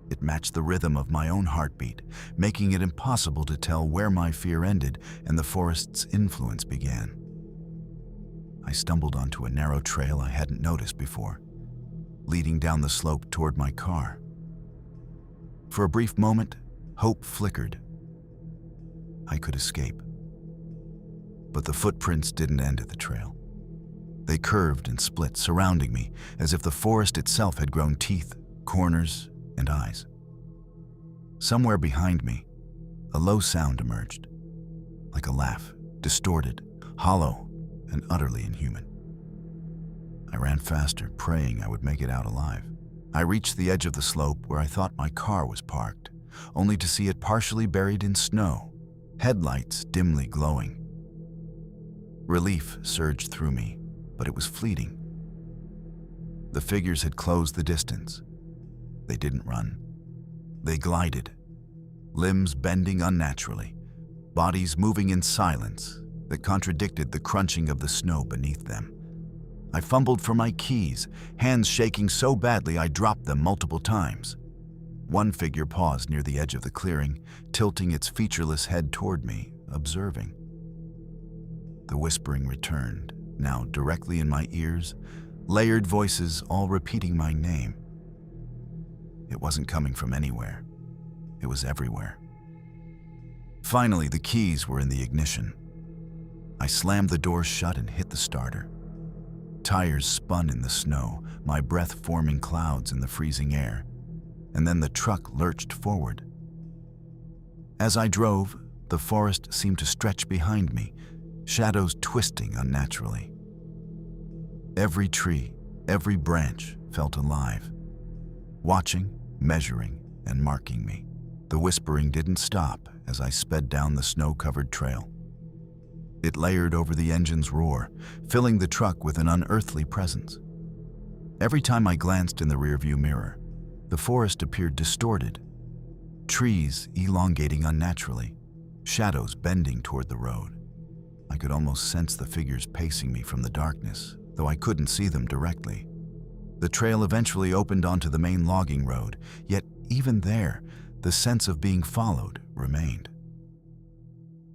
It matched the rhythm of my own heartbeat, making it impossible to tell where my fear ended and the forest's influence began. I stumbled onto a narrow trail I hadn't noticed before, leading down the slope toward my car. For a brief moment, hope flickered. I could escape. But the footprints didn't end at the trail. They curved and split, surrounding me, as if the forest itself had grown teeth, corners, and eyes. Somewhere behind me, a low sound emerged, like a laugh, distorted, hollow, and utterly inhuman. I ran faster, praying I would make it out alive. I reached the edge of the slope where I thought my car was parked, only to see it partially buried in snow, headlights dimly glowing. Relief surged through me, but it was fleeting. The figures had closed the distance. They didn't run. They glided, limbs bending unnaturally, bodies moving in silence that contradicted the crunching of the snow beneath them. I fumbled for my keys, hands shaking so badly I dropped them multiple times. One figure paused near the edge of the clearing, tilting its featureless head toward me, observing. The whispering returned, now directly in my ears, layered voices all repeating my name. It wasn't coming from anywhere. It was everywhere. Finally, the keys were in the ignition. I slammed the door shut and hit the starter. Tires spun in the snow, my breath forming clouds in the freezing air, and then the truck lurched forward. As I drove, the forest seemed to stretch behind me, shadows twisting unnaturally. Every tree, every branch felt alive, watching, measuring, and marking me. The whispering didn't stop as I sped down the snow-covered trail. It layered over the engine's roar, filling the truck with an unearthly presence. Every time I glanced in the rearview mirror, The forest appeared distorted, trees elongating unnaturally, shadows bending toward the road. I could almost sense the figures pacing me from the darkness, though I couldn't see them directly. The trail eventually opened onto the main logging road, yet even there, the sense of being followed remained.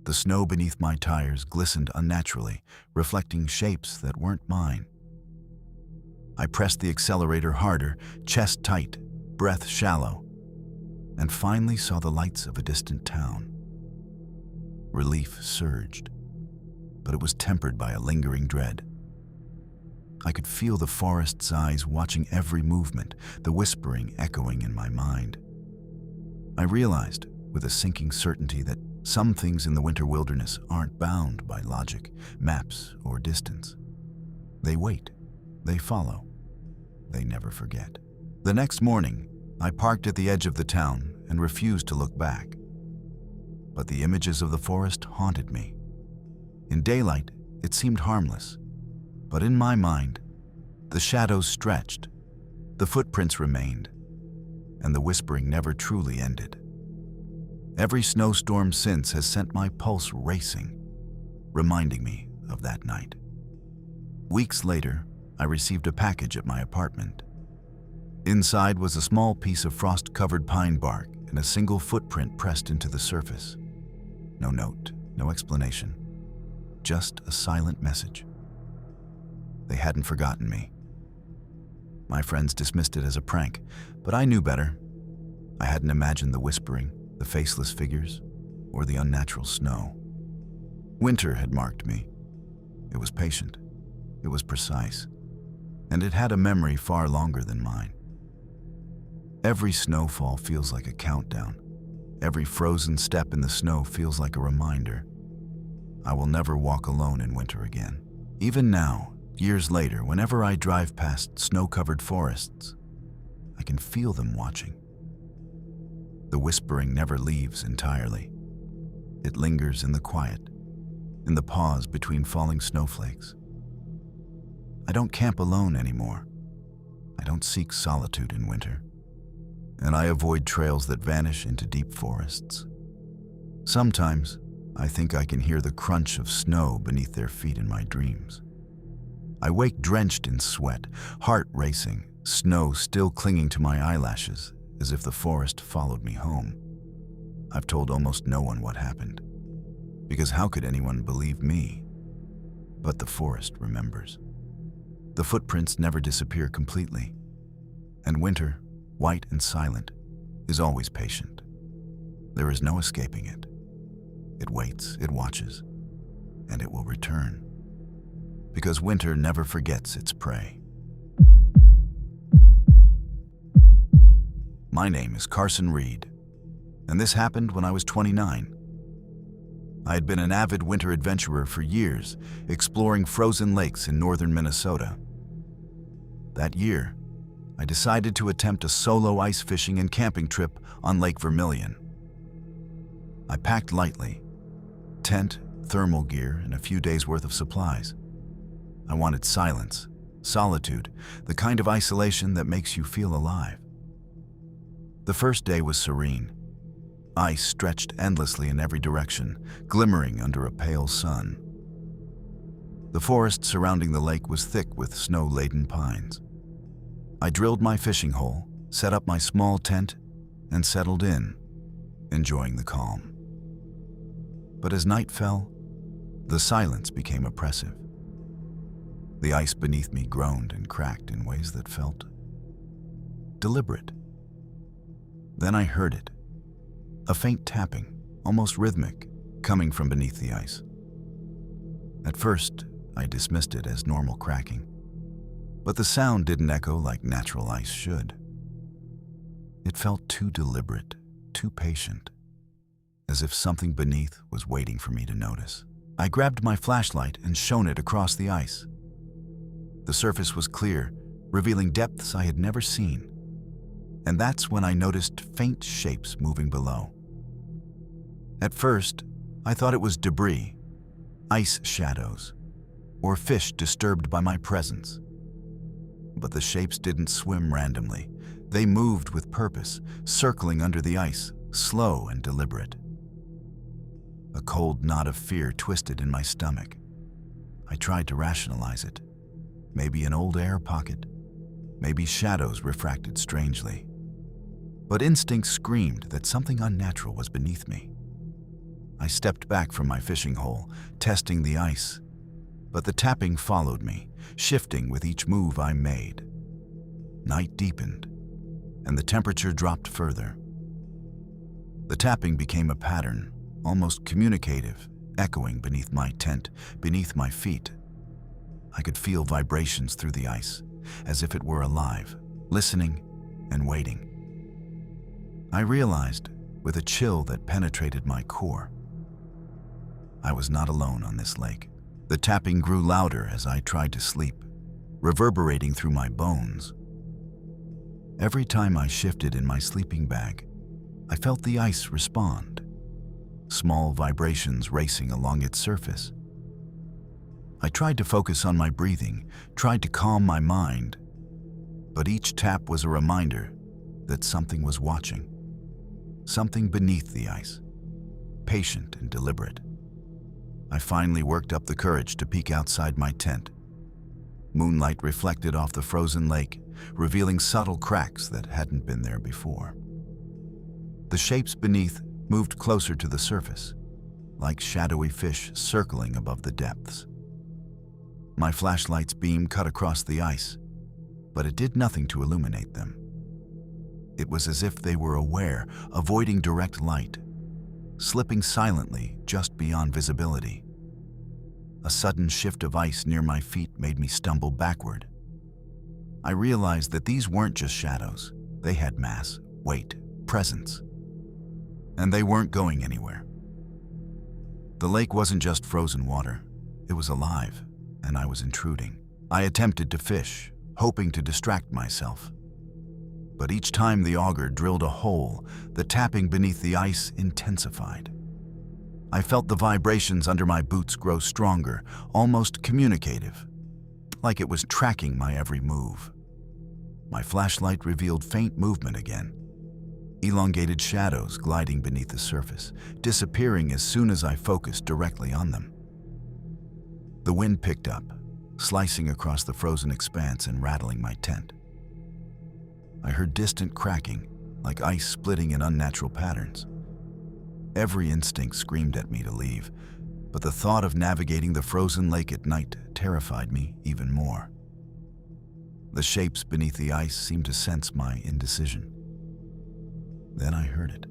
The snow beneath my tires glistened unnaturally, reflecting shapes that weren't mine. I pressed the accelerator harder, chest tight, breath shallow, and finally saw the lights of a distant town. Relief surged, but it was tempered by a lingering dread. I could feel the forest's eyes watching every movement, the whispering echoing in my mind. I realized, with a sinking certainty, that some things in the winter wilderness aren't bound by logic, maps, or distance. They wait, they follow, they never forget. The next morning, I parked at the edge of the town and refused to look back. But the images of the forest haunted me. In daylight, it seemed harmless, but in my mind, the shadows stretched, the footprints remained, and the whispering never truly ended. Every snowstorm since has sent my pulse racing, reminding me of that night. Weeks later, I received a package at my apartment. Inside was a small piece of frost-covered pine bark and a single footprint pressed into the surface. No note, no explanation, just a silent message. They hadn't forgotten me. My friends dismissed it as a prank, but I knew better. I hadn't imagined the whispering, the faceless figures, or the unnatural snow. Winter had marked me. It was patient, it was precise, and it had a memory far longer than mine. Every snowfall feels like a countdown. Every frozen step in the snow feels like a reminder. I will never walk alone in winter again. Even now, years later, whenever I drive past snow-covered forests, I can feel them watching. The whispering never leaves entirely. It lingers in the quiet, in the pause between falling snowflakes. I don't camp alone anymore. I don't seek solitude in winter. And I avoid trails that vanish into deep forests. Sometimes, I think I can hear the crunch of snow beneath their feet in my dreams. I wake drenched in sweat, heart racing, snow still clinging to my eyelashes, as if the forest followed me home. I've told almost no one what happened, because how could anyone believe me? But the forest remembers. The footprints never disappear completely, and winter, white and silent, is always patient. There is no escaping it. It waits, it watches, and it will return. Because winter never forgets its prey. My name is Carson Reed, and this happened when I was 29. I had been an avid winter adventurer for years, exploring frozen lakes in northern Minnesota. That year, I decided to attempt a solo ice fishing and camping trip on Lake Vermilion. I packed lightly: tent, thermal gear, and a few days' worth of supplies. I wanted silence, solitude, the kind of isolation that makes you feel alive. The first day was serene. Ice stretched endlessly in every direction, glimmering under a pale sun. The forest surrounding the lake was thick with snow-laden pines. I drilled my fishing hole, set up my small tent, and settled in, enjoying the calm. But as night fell, the silence became oppressive. The ice beneath me groaned and cracked in ways that felt deliberate. Then I heard it, a faint tapping, almost rhythmic, coming from beneath the ice. At first, I dismissed it as normal cracking, but the sound didn't echo like natural ice should. It felt too deliberate, too patient, as if something beneath was waiting for me to notice. I grabbed my flashlight and shone it across the ice. The surface was clear, revealing depths I had never seen. And that's when I noticed faint shapes moving below. At first, I thought it was debris, ice shadows, or fish disturbed by my presence. But the shapes didn't swim randomly. They moved with purpose, circling under the ice, slow and deliberate. A cold knot of fear twisted in my stomach. I tried to rationalize it. Maybe an old air pocket. Maybe shadows refracted strangely. But instinct screamed that something unnatural was beneath me. I stepped back from my fishing hole, testing the ice. But the tapping followed me, shifting with each move I made. Night deepened, and the temperature dropped further. The tapping became a pattern, almost communicative, echoing beneath my tent, beneath my feet. I could feel vibrations through the ice, as if it were alive, listening and waiting. I realized, with a chill that penetrated my core, I was not alone on this lake. The tapping grew louder as I tried to sleep, reverberating through my bones. Every time I shifted in my sleeping bag, I felt the ice respond, small vibrations racing along its surface. I tried to focus on my breathing, tried to calm my mind, but each tap was a reminder that something was watching, something beneath the ice, patient and deliberate. I finally worked up the courage to peek outside my tent. Moonlight reflected off the frozen lake, revealing subtle cracks that hadn't been there before. The shapes beneath moved closer to the surface, like shadowy fish circling above the depths. My flashlight's beam cut across the ice, but it did nothing to illuminate them. It was as if they were aware, avoiding direct light, slipping silently just beyond visibility. A sudden shift of ice near my feet made me stumble backward. I realized that these weren't just shadows. They had mass, weight, presence. And they weren't going anywhere. The lake wasn't just frozen water. It was alive, and I was intruding. I attempted to fish, hoping to distract myself. But each time the auger drilled a hole, the tapping beneath the ice intensified. I felt the vibrations under my boots grow stronger, almost communicative, like it was tracking my every move. My flashlight revealed faint movement again, elongated shadows gliding beneath the surface, disappearing as soon as I focused directly on them. The wind picked up, slicing across the frozen expanse and rattling my tent. I heard distant cracking, like ice splitting in unnatural patterns. Every instinct screamed at me to leave, but the thought of navigating the frozen lake at night terrified me even more. The shapes beneath the ice seemed to sense my indecision. Then I heard it,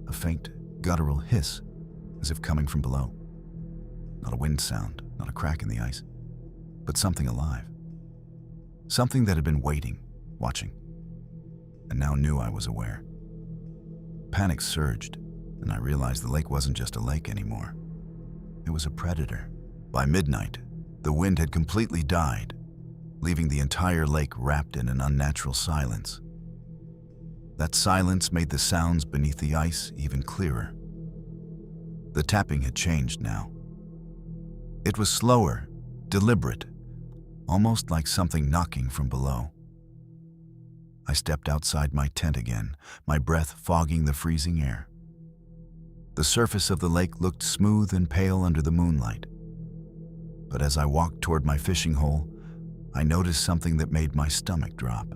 a faint, guttural hiss, as if coming from below. Not a wind sound, not a crack in the ice, but something alive. Something that had been waiting, watching, and now knew I was aware. Panic surged, and I realized the lake wasn't just a lake anymore. It was a predator. By midnight, the wind had completely died, leaving the entire lake wrapped in an unnatural silence. That silence made the sounds beneath the ice even clearer. The tapping had changed now. It was slower, deliberate, almost like something knocking from below. I stepped outside my tent again, my breath fogging the freezing air. The surface of the lake looked smooth and pale under the moonlight. But as I walked toward my fishing hole, I noticed something that made my stomach drop.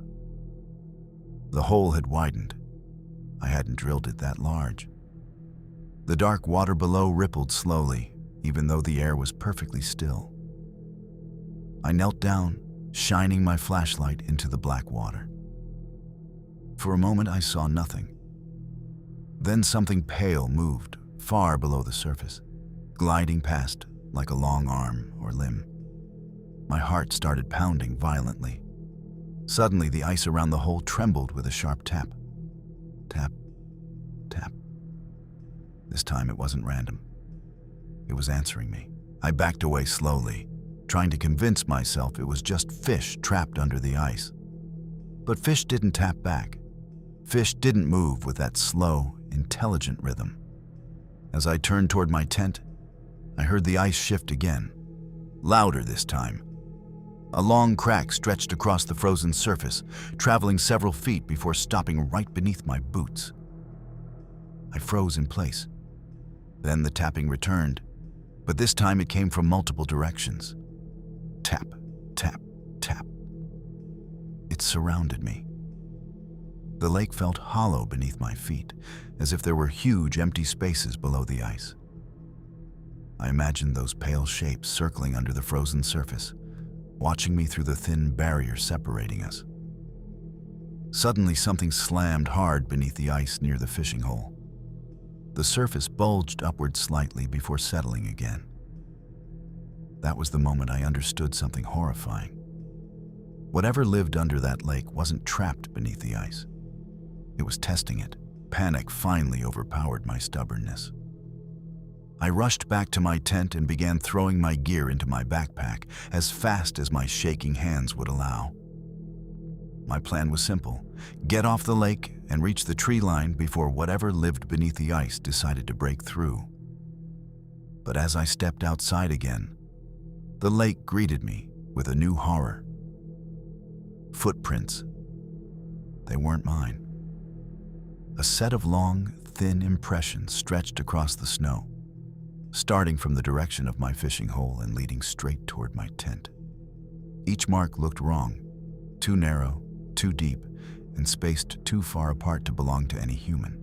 The hole had widened. I hadn't drilled it that large. The dark water below rippled slowly, even though the air was perfectly still. I knelt down, shining my flashlight into the black water. For a moment, I saw nothing. Then something pale moved far below the surface, gliding past like a long arm or limb. My heart started pounding violently. Suddenly, the ice around the hole trembled with a sharp tap. Tap, tap. This time it wasn't random. It was answering me. I backed away slowly, trying to convince myself it was just fish trapped under the ice. But fish didn't tap back. Fish didn't move with that slow, intelligent rhythm. As I turned toward my tent, I heard the ice shift again, louder this time. A long crack stretched across the frozen surface, traveling several feet before stopping right beneath my boots. I froze in place. Then the tapping returned, but this time it came from multiple directions. Tap, tap, tap. It surrounded me. The lake felt hollow beneath my feet, as if there were huge empty spaces below the ice. I imagined those pale shapes circling under the frozen surface, watching me through the thin barrier separating us. Suddenly, something slammed hard beneath the ice near the fishing hole. The surface bulged upward slightly before settling again. That was the moment I understood something horrifying. Whatever lived under that lake wasn't trapped beneath the ice. It was testing it. Panic finally overpowered my stubbornness. I rushed back to my tent and began throwing my gear into my backpack as fast as my shaking hands would allow. My plan was simple: get off the lake and reach the tree line before whatever lived beneath the ice decided to break through. But as I stepped outside again, the lake greeted me with a new horror. Footprints. They weren't mine. A set of long, thin impressions stretched across the snow, starting from the direction of my fishing hole and leading straight toward my tent. Each mark looked wrong, too narrow, too deep, and spaced too far apart to belong to any human.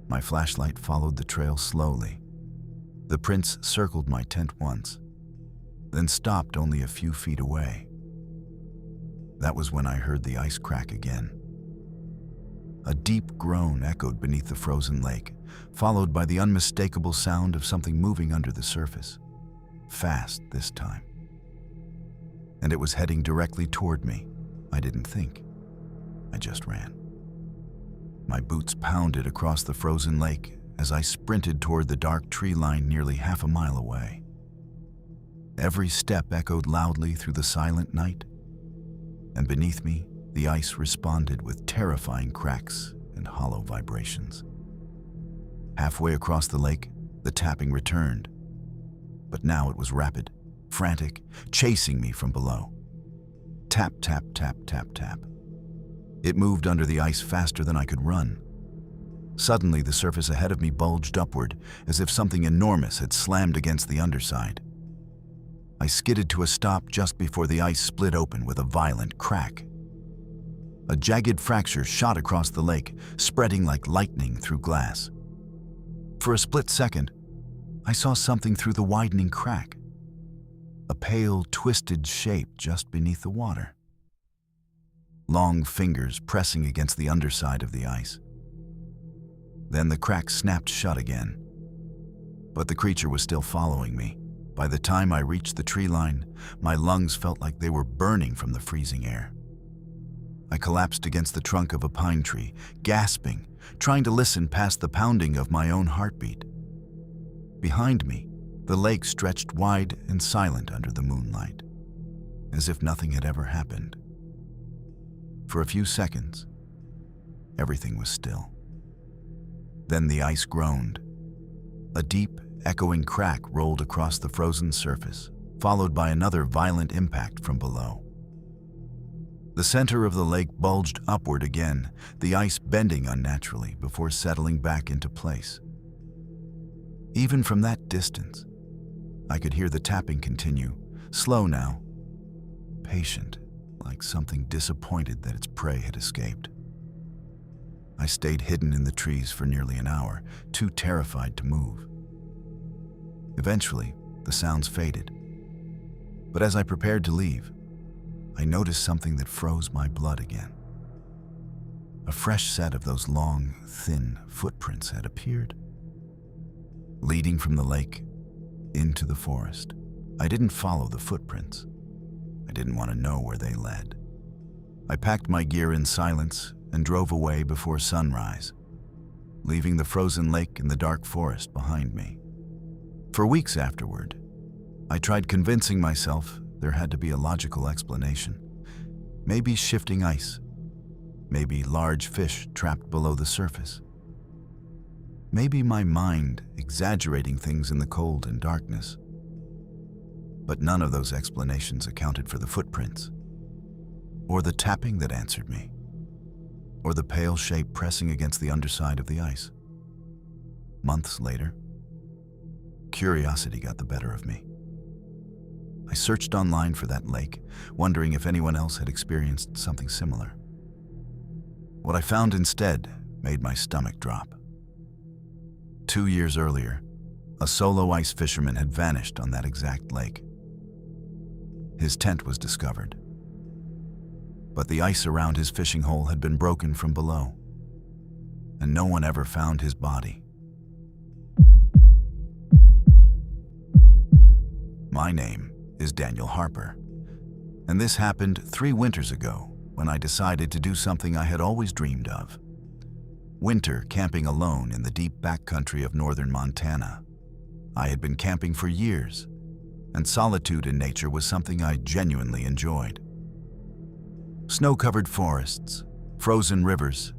My flashlight followed the trail slowly. The prints circled my tent once, then stopped only a few feet away. That was when I heard the ice crack again. A deep groan echoed beneath the frozen lake, followed by the unmistakable sound of something moving under the surface. Fast this time. And it was heading directly toward me. I didn't think. I just ran. My boots pounded across the frozen lake as I sprinted toward the dark tree line nearly half a mile away. Every step echoed loudly through the silent night, and beneath me, the ice responded with terrifying cracks and hollow vibrations. Halfway across the lake, the tapping returned, but now it was rapid, frantic, chasing me from below. Tap, tap, tap, tap, tap. It moved under the ice faster than I could run. Suddenly, the surface ahead of me bulged upward, as if something enormous had slammed against the underside. I skidded to a stop just before the ice split open with a violent crack. A jagged fracture shot across the lake, spreading like lightning through glass. For a split second, I saw something through the widening crack. A pale, twisted shape just beneath the water. Long fingers pressing against the underside of the ice. Then the crack snapped shut again. But the creature was still following me. By the time I reached the tree line, my lungs felt like they were burning from the freezing air. I collapsed against the trunk of a pine tree, gasping, trying to listen past the pounding of my own heartbeat. Behind me, the lake stretched wide and silent under the moonlight, as if nothing had ever happened. For a few seconds, everything was still. Then the ice groaned. A deep, echoing crack rolled across the frozen surface, followed by another violent impact from below. The center of the lake bulged upward again, the ice bending unnaturally before settling back into place. Even from that distance, I could hear the tapping continue, slow now, patient, like something disappointed that its prey had escaped. I stayed hidden in the trees for nearly an hour, too terrified to move. Eventually, the sounds faded. But as I prepared to leave, I noticed something that froze my blood again. A fresh set of those long, thin footprints had appeared, leading from the lake into the forest. I didn't follow the footprints. I didn't want to know where they led. I packed my gear in silence and drove away before sunrise, leaving the frozen lake and the dark forest behind me. For weeks afterward, I tried convincing myself there had to be a logical explanation. Maybe shifting ice. Maybe large fish trapped below the surface. Maybe my mind exaggerating things in the cold and darkness. But none of those explanations accounted for the footprints, or the tapping that answered me, or the pale shape pressing against the underside of the ice. Months later, curiosity got the better of me. I searched online for that lake, wondering if anyone else had experienced something similar. What I found instead made my stomach drop. 2 years earlier, a solo ice fisherman had vanished on that exact lake. His tent was discovered, but the ice around his fishing hole had been broken from below, and no one ever found his body. My name is Daniel Harper, and this happened 3 winters ago when I decided to do something I had always dreamed of. Winter camping alone in the deep backcountry of northern Montana. I had been camping for years, and solitude in nature was something I genuinely enjoyed. Snow-covered forests, frozen rivers,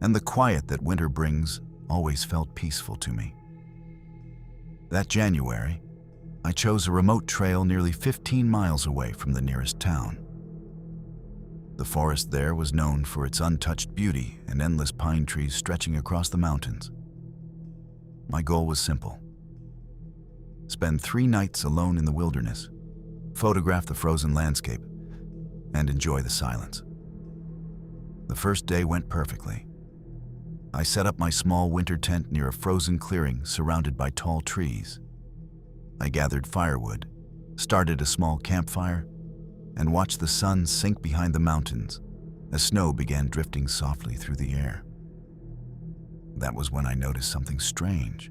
and the quiet that winter brings always felt peaceful to me. That January, I chose a remote trail nearly 15 miles away from the nearest town. The forest there was known for its untouched beauty and endless pine trees stretching across the mountains. My goal was simple: spend 3 nights alone in the wilderness, photograph the frozen landscape, and enjoy the silence. The first day went perfectly. I set up my small winter tent near a frozen clearing surrounded by tall trees. I gathered firewood, started a small campfire, and watched the sun sink behind the mountains as snow began drifting softly through the air. That was when I noticed something strange.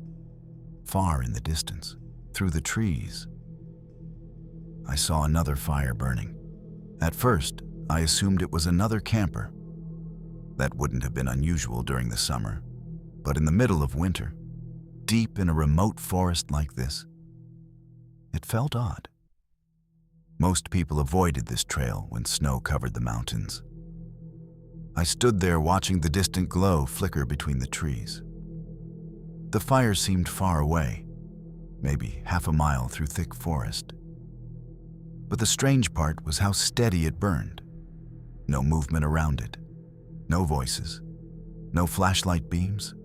Far in the distance, through the trees, I saw another fire burning. At first, I assumed it was another camper. That wouldn't have been unusual during the summer, but in the middle of winter, deep in a remote forest like this, it felt odd. Most people avoided this trail when snow covered the mountains. I stood there watching the distant glow flicker between the trees. The fire seemed far away, maybe half a mile through thick forest. But the strange part was how steady it burned. No movement around it, no voices, no flashlight beams,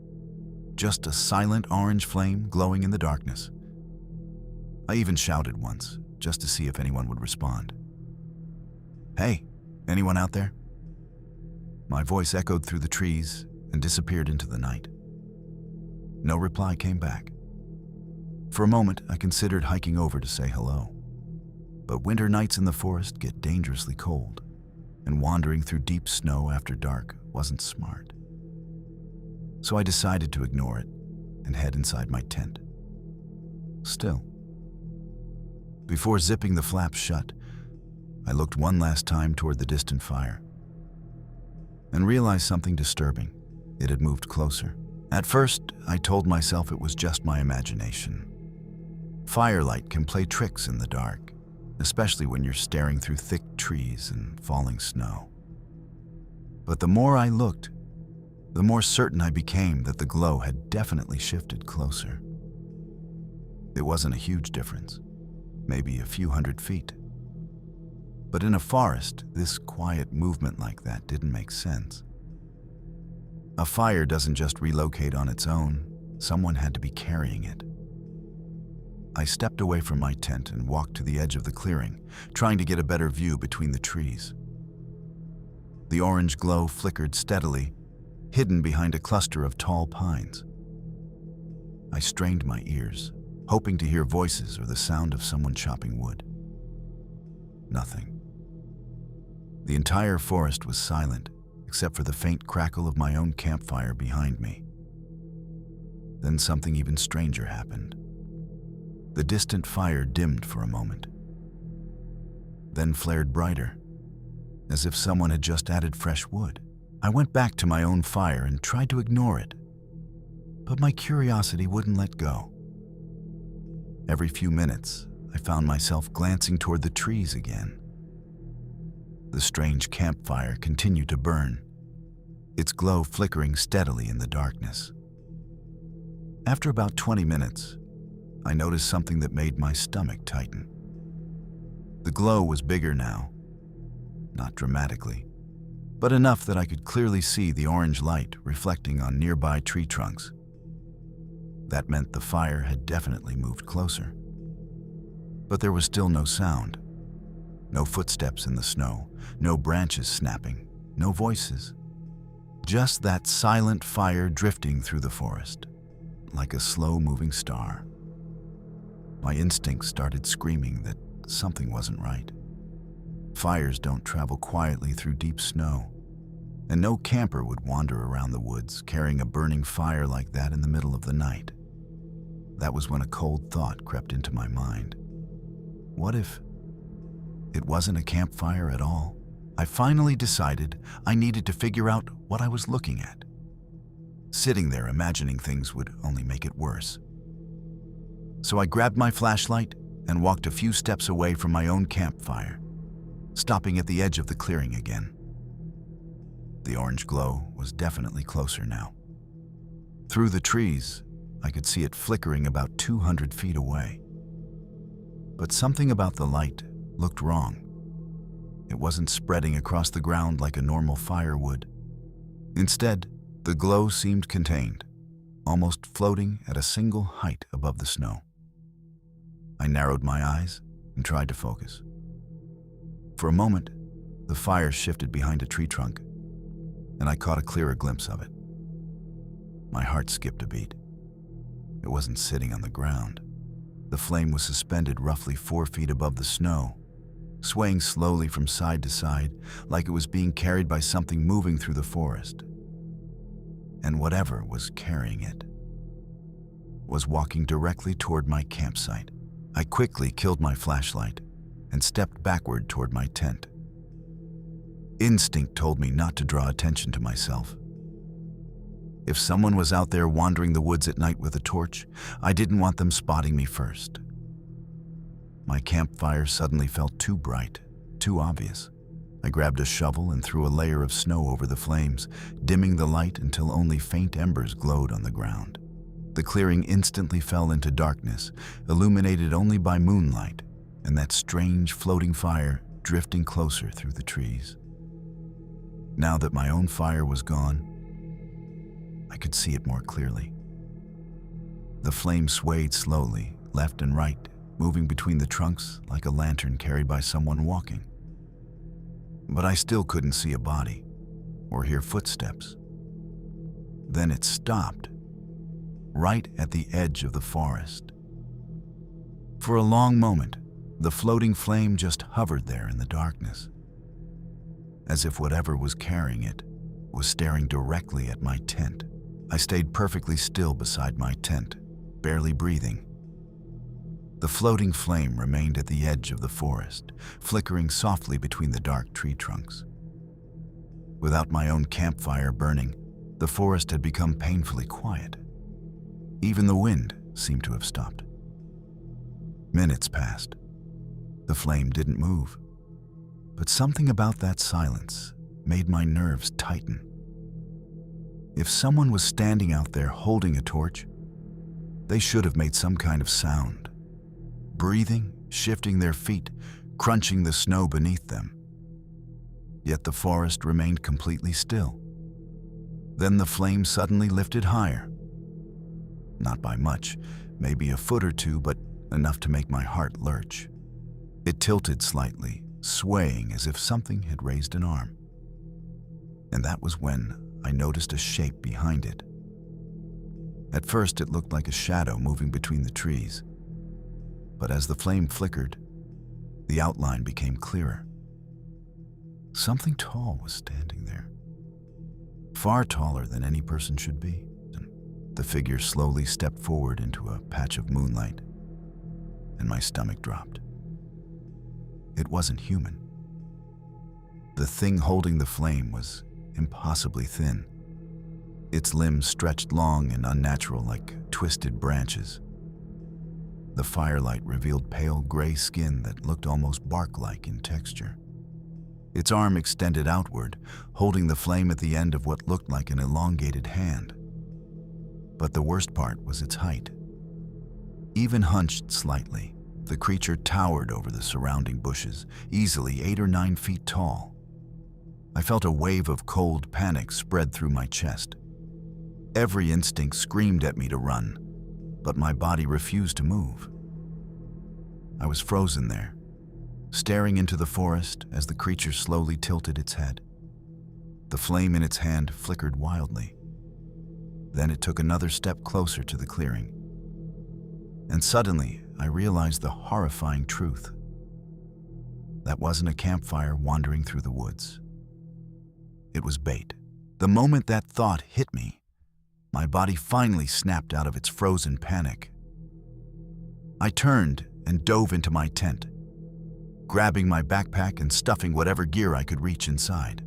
just a silent orange flame glowing in the darkness. I even shouted once, just to see if anyone would respond. "Hey, anyone out there?" My voice echoed through the trees and disappeared into the night. No reply came back. For a moment, I considered hiking over to say hello. But winter nights in the forest get dangerously cold, and wandering through deep snow after dark wasn't smart. So I decided to ignore it and head inside my tent. Still, before zipping the flaps shut, I looked one last time toward the distant fire and realized something disturbing. It had moved closer. At first, I told myself it was just my imagination. Firelight can play tricks in the dark, especially when you're staring through thick trees and falling snow. But the more I looked, the more certain I became that the glow had definitely shifted closer. It wasn't a huge difference, maybe a few 100 feet. But in a forest, this quiet movement like that didn't make sense. A fire doesn't just relocate on its own. Someone had to be carrying it. I stepped away from my tent and walked to the edge of the clearing, trying to get a better view between the trees. The orange glow flickered steadily, hidden behind a cluster of tall pines. I strained my ears, hoping to hear voices or the sound of someone chopping wood. Nothing. The entire forest was silent, except for the faint crackle of my own campfire behind me. Then something even stranger happened. The distant fire dimmed for a moment, then flared brighter, as if someone had just added fresh wood. I went back to my own fire and tried to ignore it, but my curiosity wouldn't let go. Every few minutes, I found myself glancing toward the trees again. The strange campfire continued to burn, its glow flickering steadily in the darkness. After about 20 minutes, I noticed something that made my stomach tighten. The glow was bigger now, not dramatically, but enough that I could clearly see the orange light reflecting on nearby tree trunks. That meant the fire had definitely moved closer. But there was still no sound. No footsteps in the snow, no branches snapping, no voices. Just that silent fire drifting through the forest, like a slow-moving star. My instincts started screaming that something wasn't right. Fires don't travel quietly through deep snow, and no camper would wander around the woods carrying a burning fire like that in the middle of the night. That was when a cold thought crept into my mind. What if it wasn't a campfire at all? I finally decided I needed to figure out what I was looking at. Sitting there imagining things would only make it worse. So I grabbed my flashlight and walked a few steps away from my own campfire, stopping at the edge of the clearing again. The orange glow was definitely closer now. Through the trees, I could see it flickering about 200 feet away. But something about the light looked wrong. It wasn't spreading across the ground like a normal fire would. Instead, the glow seemed contained, almost floating at a single height above the snow. I narrowed my eyes and tried to focus. For a moment, the fire shifted behind a tree trunk, and I caught a clearer glimpse of it. My heart skipped a beat. It wasn't sitting on the ground. The flame was suspended roughly 4 feet above the snow, swaying slowly from side to side like it was being carried by something moving through the forest. And whatever was carrying it was walking directly toward my campsite. I quickly killed my flashlight and stepped backward toward my tent. Instinct told me not to draw attention to myself. If someone was out there wandering the woods at night with a torch, I didn't want them spotting me first. My campfire suddenly felt too bright, too obvious. I grabbed a shovel and threw a layer of snow over the flames, dimming the light until only faint embers glowed on the ground. The clearing instantly fell into darkness, illuminated only by moonlight and that strange floating fire drifting closer through the trees. Now that my own fire was gone, I could see it more clearly. The flame swayed slowly, left and right, moving between the trunks like a lantern carried by someone walking. But I still couldn't see a body or hear footsteps. Then it stopped, right at the edge of the forest. For a long moment, the floating flame just hovered there in the darkness, as if whatever was carrying it was staring directly at my tent. I stayed perfectly still beside my tent, barely breathing. The floating flame remained at the edge of the forest, flickering softly between the dark tree trunks. Without my own campfire burning, the forest had become painfully quiet. Even the wind seemed to have stopped. Minutes passed. The flame didn't move, but something about that silence made my nerves tighten. If someone was standing out there holding a torch, they should have made some kind of sound, breathing, shifting their feet, crunching the snow beneath them. Yet the forest remained completely still. Then the flame suddenly lifted higher. Not by much, maybe a foot or two, but enough to make my heart lurch. It tilted slightly, swaying as if something had raised an arm. And that was when I noticed a shape behind it. At first, it looked like a shadow moving between the trees. But as the flame flickered, the outline became clearer. Something tall was standing there, far taller than any person should be. The figure slowly stepped forward into a patch of moonlight, and my stomach dropped. It wasn't human. The thing holding the flame was impossibly thin. Its limbs stretched long and unnatural like twisted branches. The firelight revealed pale gray skin that looked almost bark-like in texture. Its arm extended outward, holding the flame at the end of what looked like an elongated hand. But the worst part was its height. Even hunched slightly, The creature towered over the surrounding bushes, easily 8 or 9 feet tall. I felt a wave of cold panic spread through my chest. Every instinct screamed at me to run, but my body refused to move. I was frozen there, staring into the forest as the creature slowly tilted its head. The flame in its hand flickered wildly. Then it took another step closer to the clearing. And suddenly, I realized the horrifying truth. That wasn't a campfire wandering through the woods. It was bait. The moment that thought hit me, my body finally snapped out of its frozen panic. I turned and dove into my tent, grabbing my backpack and stuffing whatever gear I could reach inside.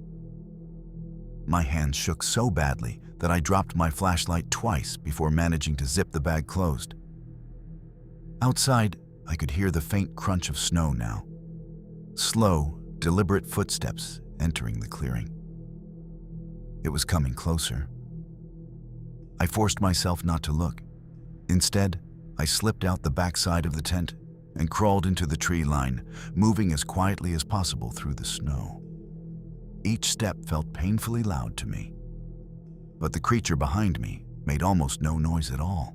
My hands shook so badly that I dropped my flashlight twice before managing to zip the bag closed. Outside, I could hear the faint crunch of snow now. Slow, deliberate footsteps entering the clearing. It was coming closer. I forced myself not to look. Instead, I slipped out the backside of the tent and crawled into the tree line, moving as quietly as possible through the snow. Each step felt painfully loud to me, but the creature behind me made almost no noise at all.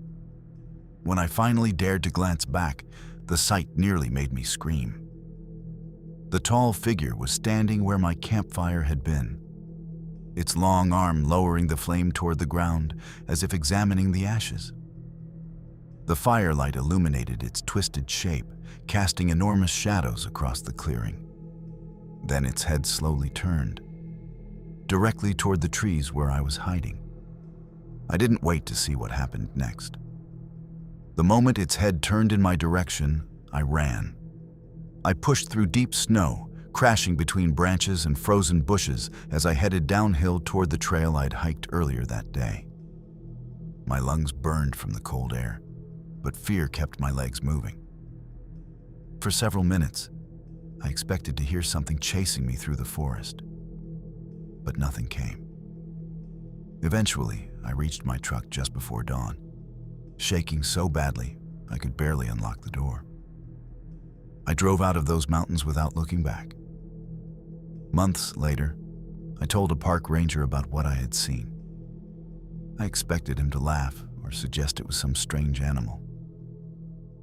When I finally dared to glance back, the sight nearly made me scream. The tall figure was standing where my campfire had been, its long arm lowering the flame toward the ground as if examining the ashes. The firelight illuminated its twisted shape, casting enormous shadows across the clearing. Then its head slowly turned, directly toward the trees where I was hiding. I didn't wait to see what happened next. The moment its head turned in my direction, I ran. I pushed through deep snow, crashing between branches and frozen bushes as I headed downhill toward the trail I'd hiked earlier that day. My lungs burned from the cold air, but fear kept my legs moving. For several minutes, I expected to hear something chasing me through the forest, but nothing came. Eventually, I reached my truck just before dawn, shaking so badly I could barely unlock the door. I drove out of those mountains without looking back. Months later, I told a park ranger about what I had seen. I expected him to laugh or suggest it was some strange animal.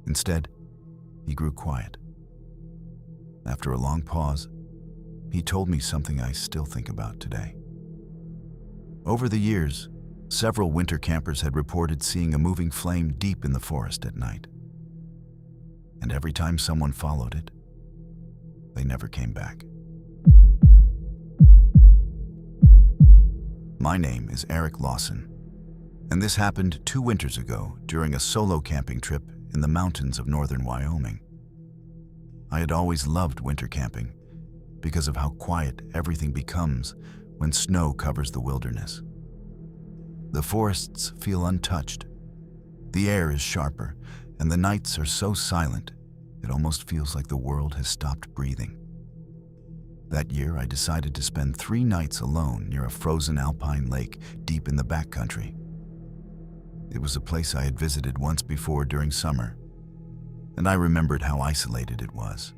Instead, he grew quiet. After a long pause, he told me something I still think about today. Over the years, several winter campers had reported seeing a moving flame deep in the forest at night. And every time someone followed it, they never came back. My name is Eric Lawson, and this happened 2 winters ago during a solo camping trip in the mountains of northern Wyoming. I had always loved winter camping because of how quiet everything becomes when snow covers the wilderness. The forests feel untouched. The air is sharper, and the nights are so silent, it almost feels like the world has stopped breathing. That year, I decided to spend 3 nights alone near a frozen alpine lake deep in the backcountry. It was a place I had visited once before during summer, and I remembered how isolated it was.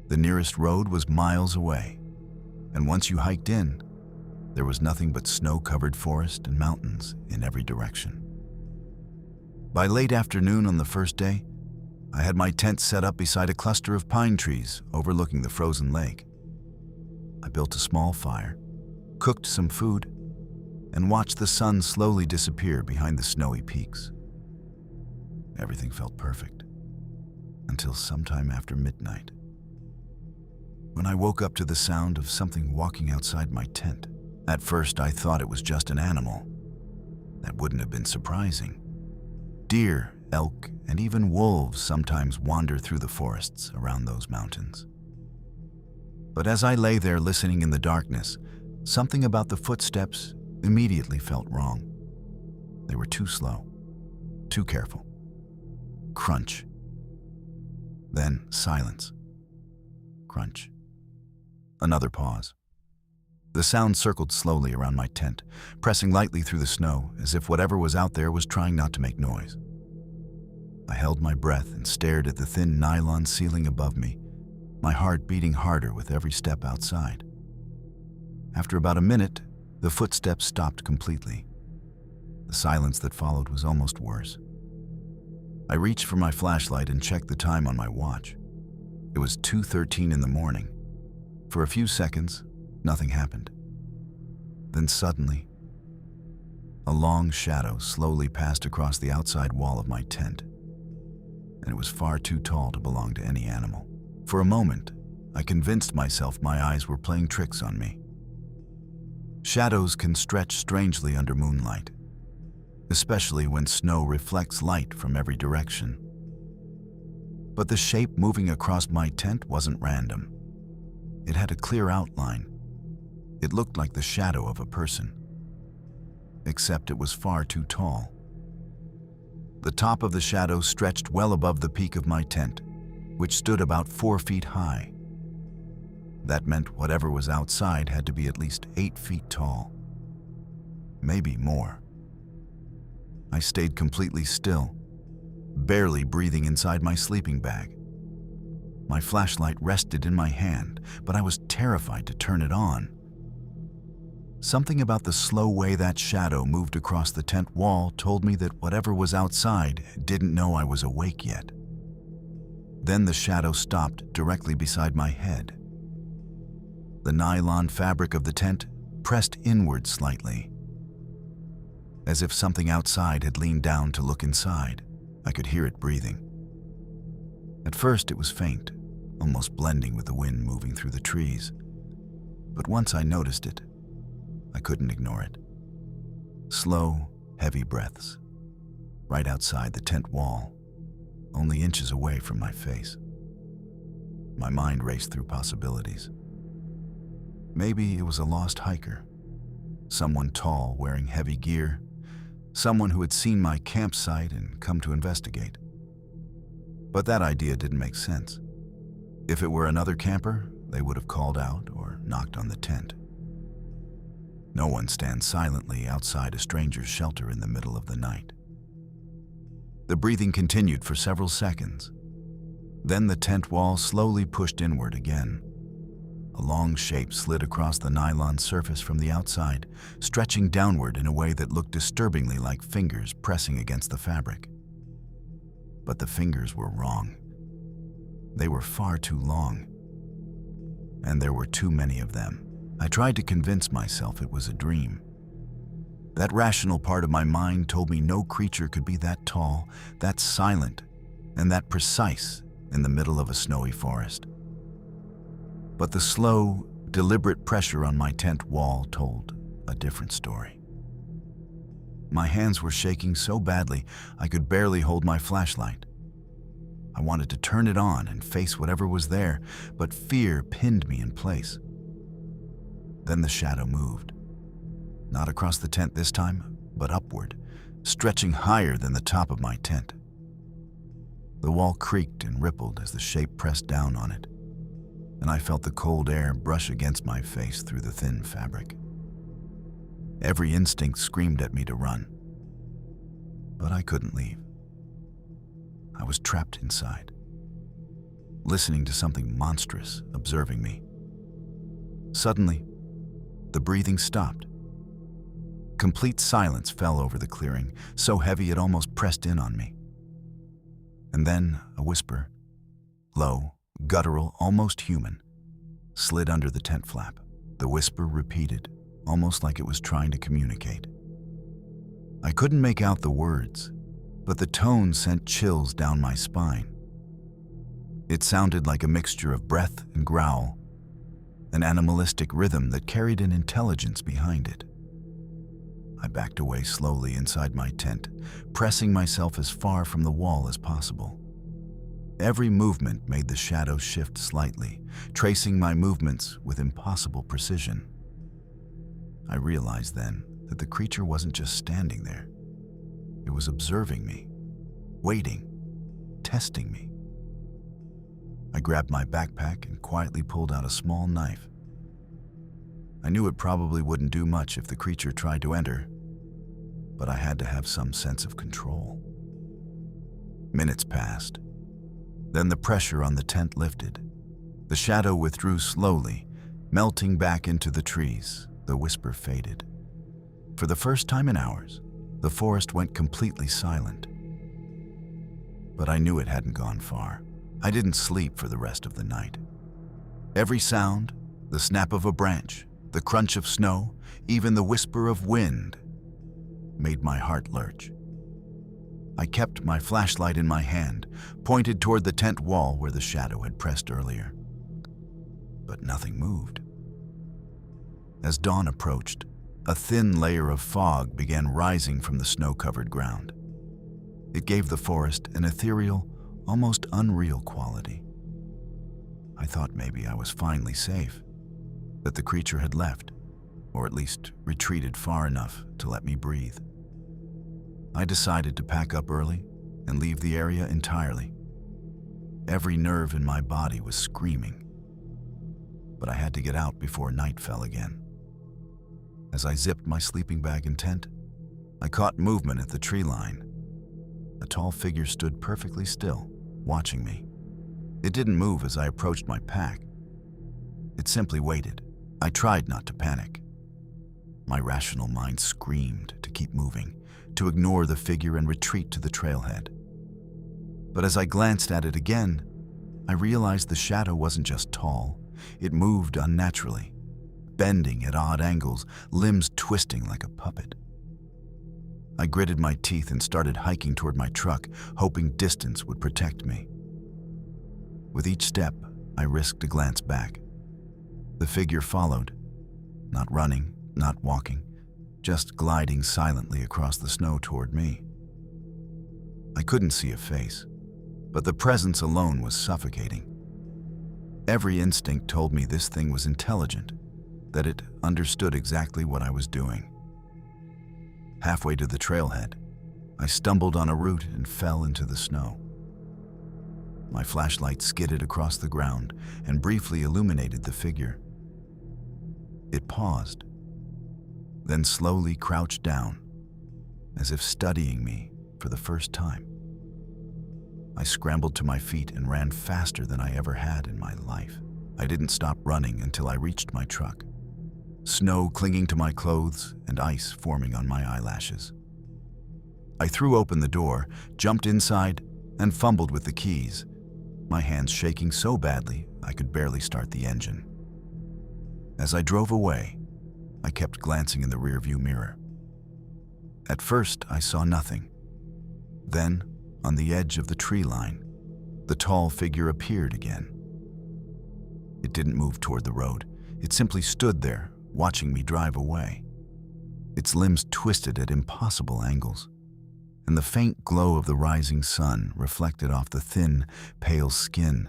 The nearest road was miles away, and once you hiked in, there was nothing but snow-covered forest and mountains in every direction. By late afternoon on the first day, I had my tent set up beside a cluster of pine trees overlooking the frozen lake. I built a small fire, cooked some food, and watched the sun slowly disappear behind the snowy peaks. Everything felt perfect, until sometime after midnight, when I woke up to the sound of something walking outside my tent. At first, I thought it was just an animal. That wouldn't have been surprising. Deer, elk, and even wolves sometimes wander through the forests around those mountains. But as I lay there listening in the darkness, something about the footsteps immediately felt wrong. They were too slow, too careful. Crunch. Then silence. Crunch. Another pause. The sound circled slowly around my tent, pressing lightly through the snow as if whatever was out there was trying not to make noise. I held my breath and stared at the thin nylon ceiling above me, my heart beating harder with every step outside. After about a minute, the footsteps stopped completely. The silence that followed was almost worse. I reached for my flashlight and checked the time on my watch. It was 2:13 in the morning. For a few seconds, nothing happened. Then suddenly, a long shadow slowly passed across the outside wall of my tent, and it was far too tall to belong to any animal. For a moment, I convinced myself my eyes were playing tricks on me. Shadows can stretch strangely under moonlight, especially when snow reflects light from every direction. But the shape moving across my tent wasn't random. It had a clear outline. It looked like the shadow of a person, except it was far too tall. The top of the shadow stretched well above the peak of my tent, which stood about 4 feet high. That meant whatever was outside had to be at least 8 feet tall, maybe more. I stayed completely still, barely breathing inside my sleeping bag. My flashlight rested in my hand, but I was terrified to turn it on. Something about the slow way that shadow moved across the tent wall told me that whatever was outside didn't know I was awake yet. Then the shadow stopped directly beside my head. The nylon fabric of the tent pressed inward slightly, as if something outside had leaned down to look inside. I could hear it breathing. At first it was faint, almost blending with the wind moving through the trees. But once I noticed it, I couldn't ignore it. Slow, heavy breaths, right outside the tent wall, only inches away from my face. My mind raced through possibilities. Maybe it was a lost hiker, someone tall wearing heavy gear, someone who had seen my campsite and come to investigate. But that idea didn't make sense. If it were another camper, they would have called out or knocked on the tent. No one stands silently outside a stranger's shelter in the middle of the night. The breathing continued for several seconds. Then the tent wall slowly pushed inward again. A long shape slid across the nylon surface from the outside, stretching downward in a way that looked disturbingly like fingers pressing against the fabric. But the fingers were wrong. They were far too long, and there were too many of them. I tried to convince myself it was a dream. That rational part of my mind told me no creature could be that tall, that silent, and that precise in the middle of a snowy forest. But the slow, deliberate pressure on my tent wall told a different story. My hands were shaking so badly I could barely hold my flashlight. I wanted to turn it on and face whatever was there, but fear pinned me in place. Then the shadow moved. Not across the tent this time, but upward, stretching higher than the top of my tent. The wall creaked and rippled as the shape pressed down on it, and I felt the cold air brush against my face through the thin fabric. Every instinct screamed at me to run, but I couldn't leave. I was trapped inside, listening to something monstrous observing me. Suddenly, the breathing stopped. Complete silence fell over the clearing, so heavy it almost pressed in on me. And then a whisper, low, guttural, almost human, slid under the tent flap. The whisper repeated, almost like it was trying to communicate. I couldn't make out the words, but the tone sent chills down my spine. It sounded like a mixture of breath and growl, an animalistic rhythm that carried an intelligence behind it. I backed away slowly inside my tent, pressing myself as far from the wall as possible. Every movement made the shadow shift slightly, tracing my movements with impossible precision. I realized then that the creature wasn't just standing there. It was observing me, waiting, testing me. I grabbed my backpack and quietly pulled out a small knife. I knew it probably wouldn't do much if the creature tried to enter, but I had to have some sense of control. Minutes passed. Then the pressure on the tent lifted. The shadow withdrew slowly, melting back into the trees. The whisper faded. For the first time in hours, the forest went completely silent. But I knew it hadn't gone far. I didn't sleep for the rest of the night. Every sound, the snap of a branch, the crunch of snow, even the whisper of wind, made my heart lurch. I kept my flashlight in my hand, pointed toward the tent wall where the shadow had pressed earlier. But nothing moved. As dawn approached, a thin layer of fog began rising from the snow-covered ground. It gave the forest an ethereal, almost unreal quality. I thought maybe I was finally safe, that the creature had left, or at least retreated far enough to let me breathe. I decided to pack up early and leave the area entirely. Every nerve in my body was screaming, but I had to get out before night fell again. As I zipped my sleeping bag and tent, I caught movement at the tree line. A tall figure stood perfectly still, watching me. It didn't move as I approached my pack. It simply waited. I tried not to panic. My rational mind screamed to keep moving, to ignore the figure and retreat to the trailhead. But as I glanced at it again, I realized the shadow wasn't just tall, it moved unnaturally, bending at odd angles, limbs twisting like a puppet. I gritted my teeth and started hiking toward my truck, hoping distance would protect me. With each step, I risked a glance back. The figure followed, not running, not walking, just gliding silently across the snow toward me. I couldn't see a face, but the presence alone was suffocating. Every instinct told me this thing was intelligent, that it understood exactly what I was doing. Halfway to the trailhead, I stumbled on a root and fell into the snow. My flashlight skidded across the ground and briefly illuminated the figure. It paused, then slowly crouched down, as if studying me for the first time. I scrambled to my feet and ran faster than I ever had in my life. I didn't stop running until I reached my truck, snow clinging to my clothes and ice forming on my eyelashes. I threw open the door, jumped inside, and fumbled with the keys, my hands shaking so badly I could barely start the engine. As I drove away, I kept glancing in the rearview mirror. At first, I saw nothing. Then, on the edge of the tree line, the tall figure appeared again. It didn't move toward the road. It simply stood there, watching me drive away. Its limbs twisted at impossible angles, and the faint glow of the rising sun reflected off the thin, pale skin,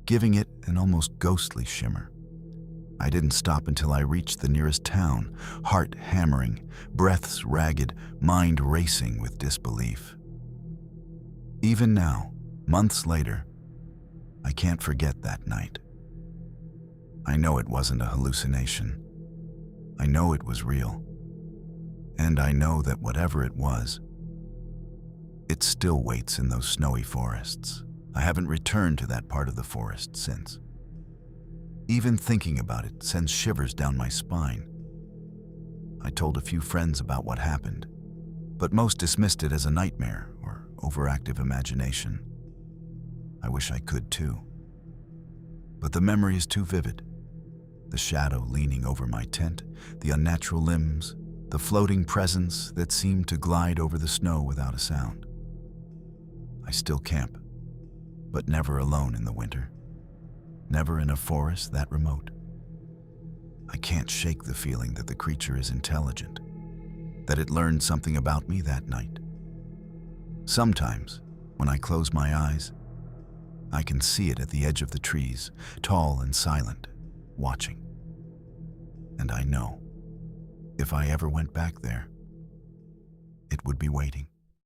giving it an almost ghostly shimmer. I didn't stop until I reached the nearest town, heart hammering, breaths ragged, mind racing with disbelief. Even now, months later, I can't forget that night. I know it wasn't a hallucination. I know it was real. And I know that whatever it was, it still waits in those snowy forests. I haven't returned to that part of the forest since. Even thinking about it sends shivers down my spine. I told a few friends about what happened, but most dismissed it as a nightmare or overactive imagination. I wish I could too. But the memory is too vivid. The shadow leaning over my tent, the unnatural limbs, the floating presence that seemed to glide over the snow without a sound. I still camp, but never alone in the winter. Never in a forest that remote. I can't shake the feeling that the creature is intelligent, that it learned something about me that night. Sometimes, when I close my eyes, I can see it at the edge of the trees, tall and silent, watching. And I know, if I ever went back there, it would be waiting.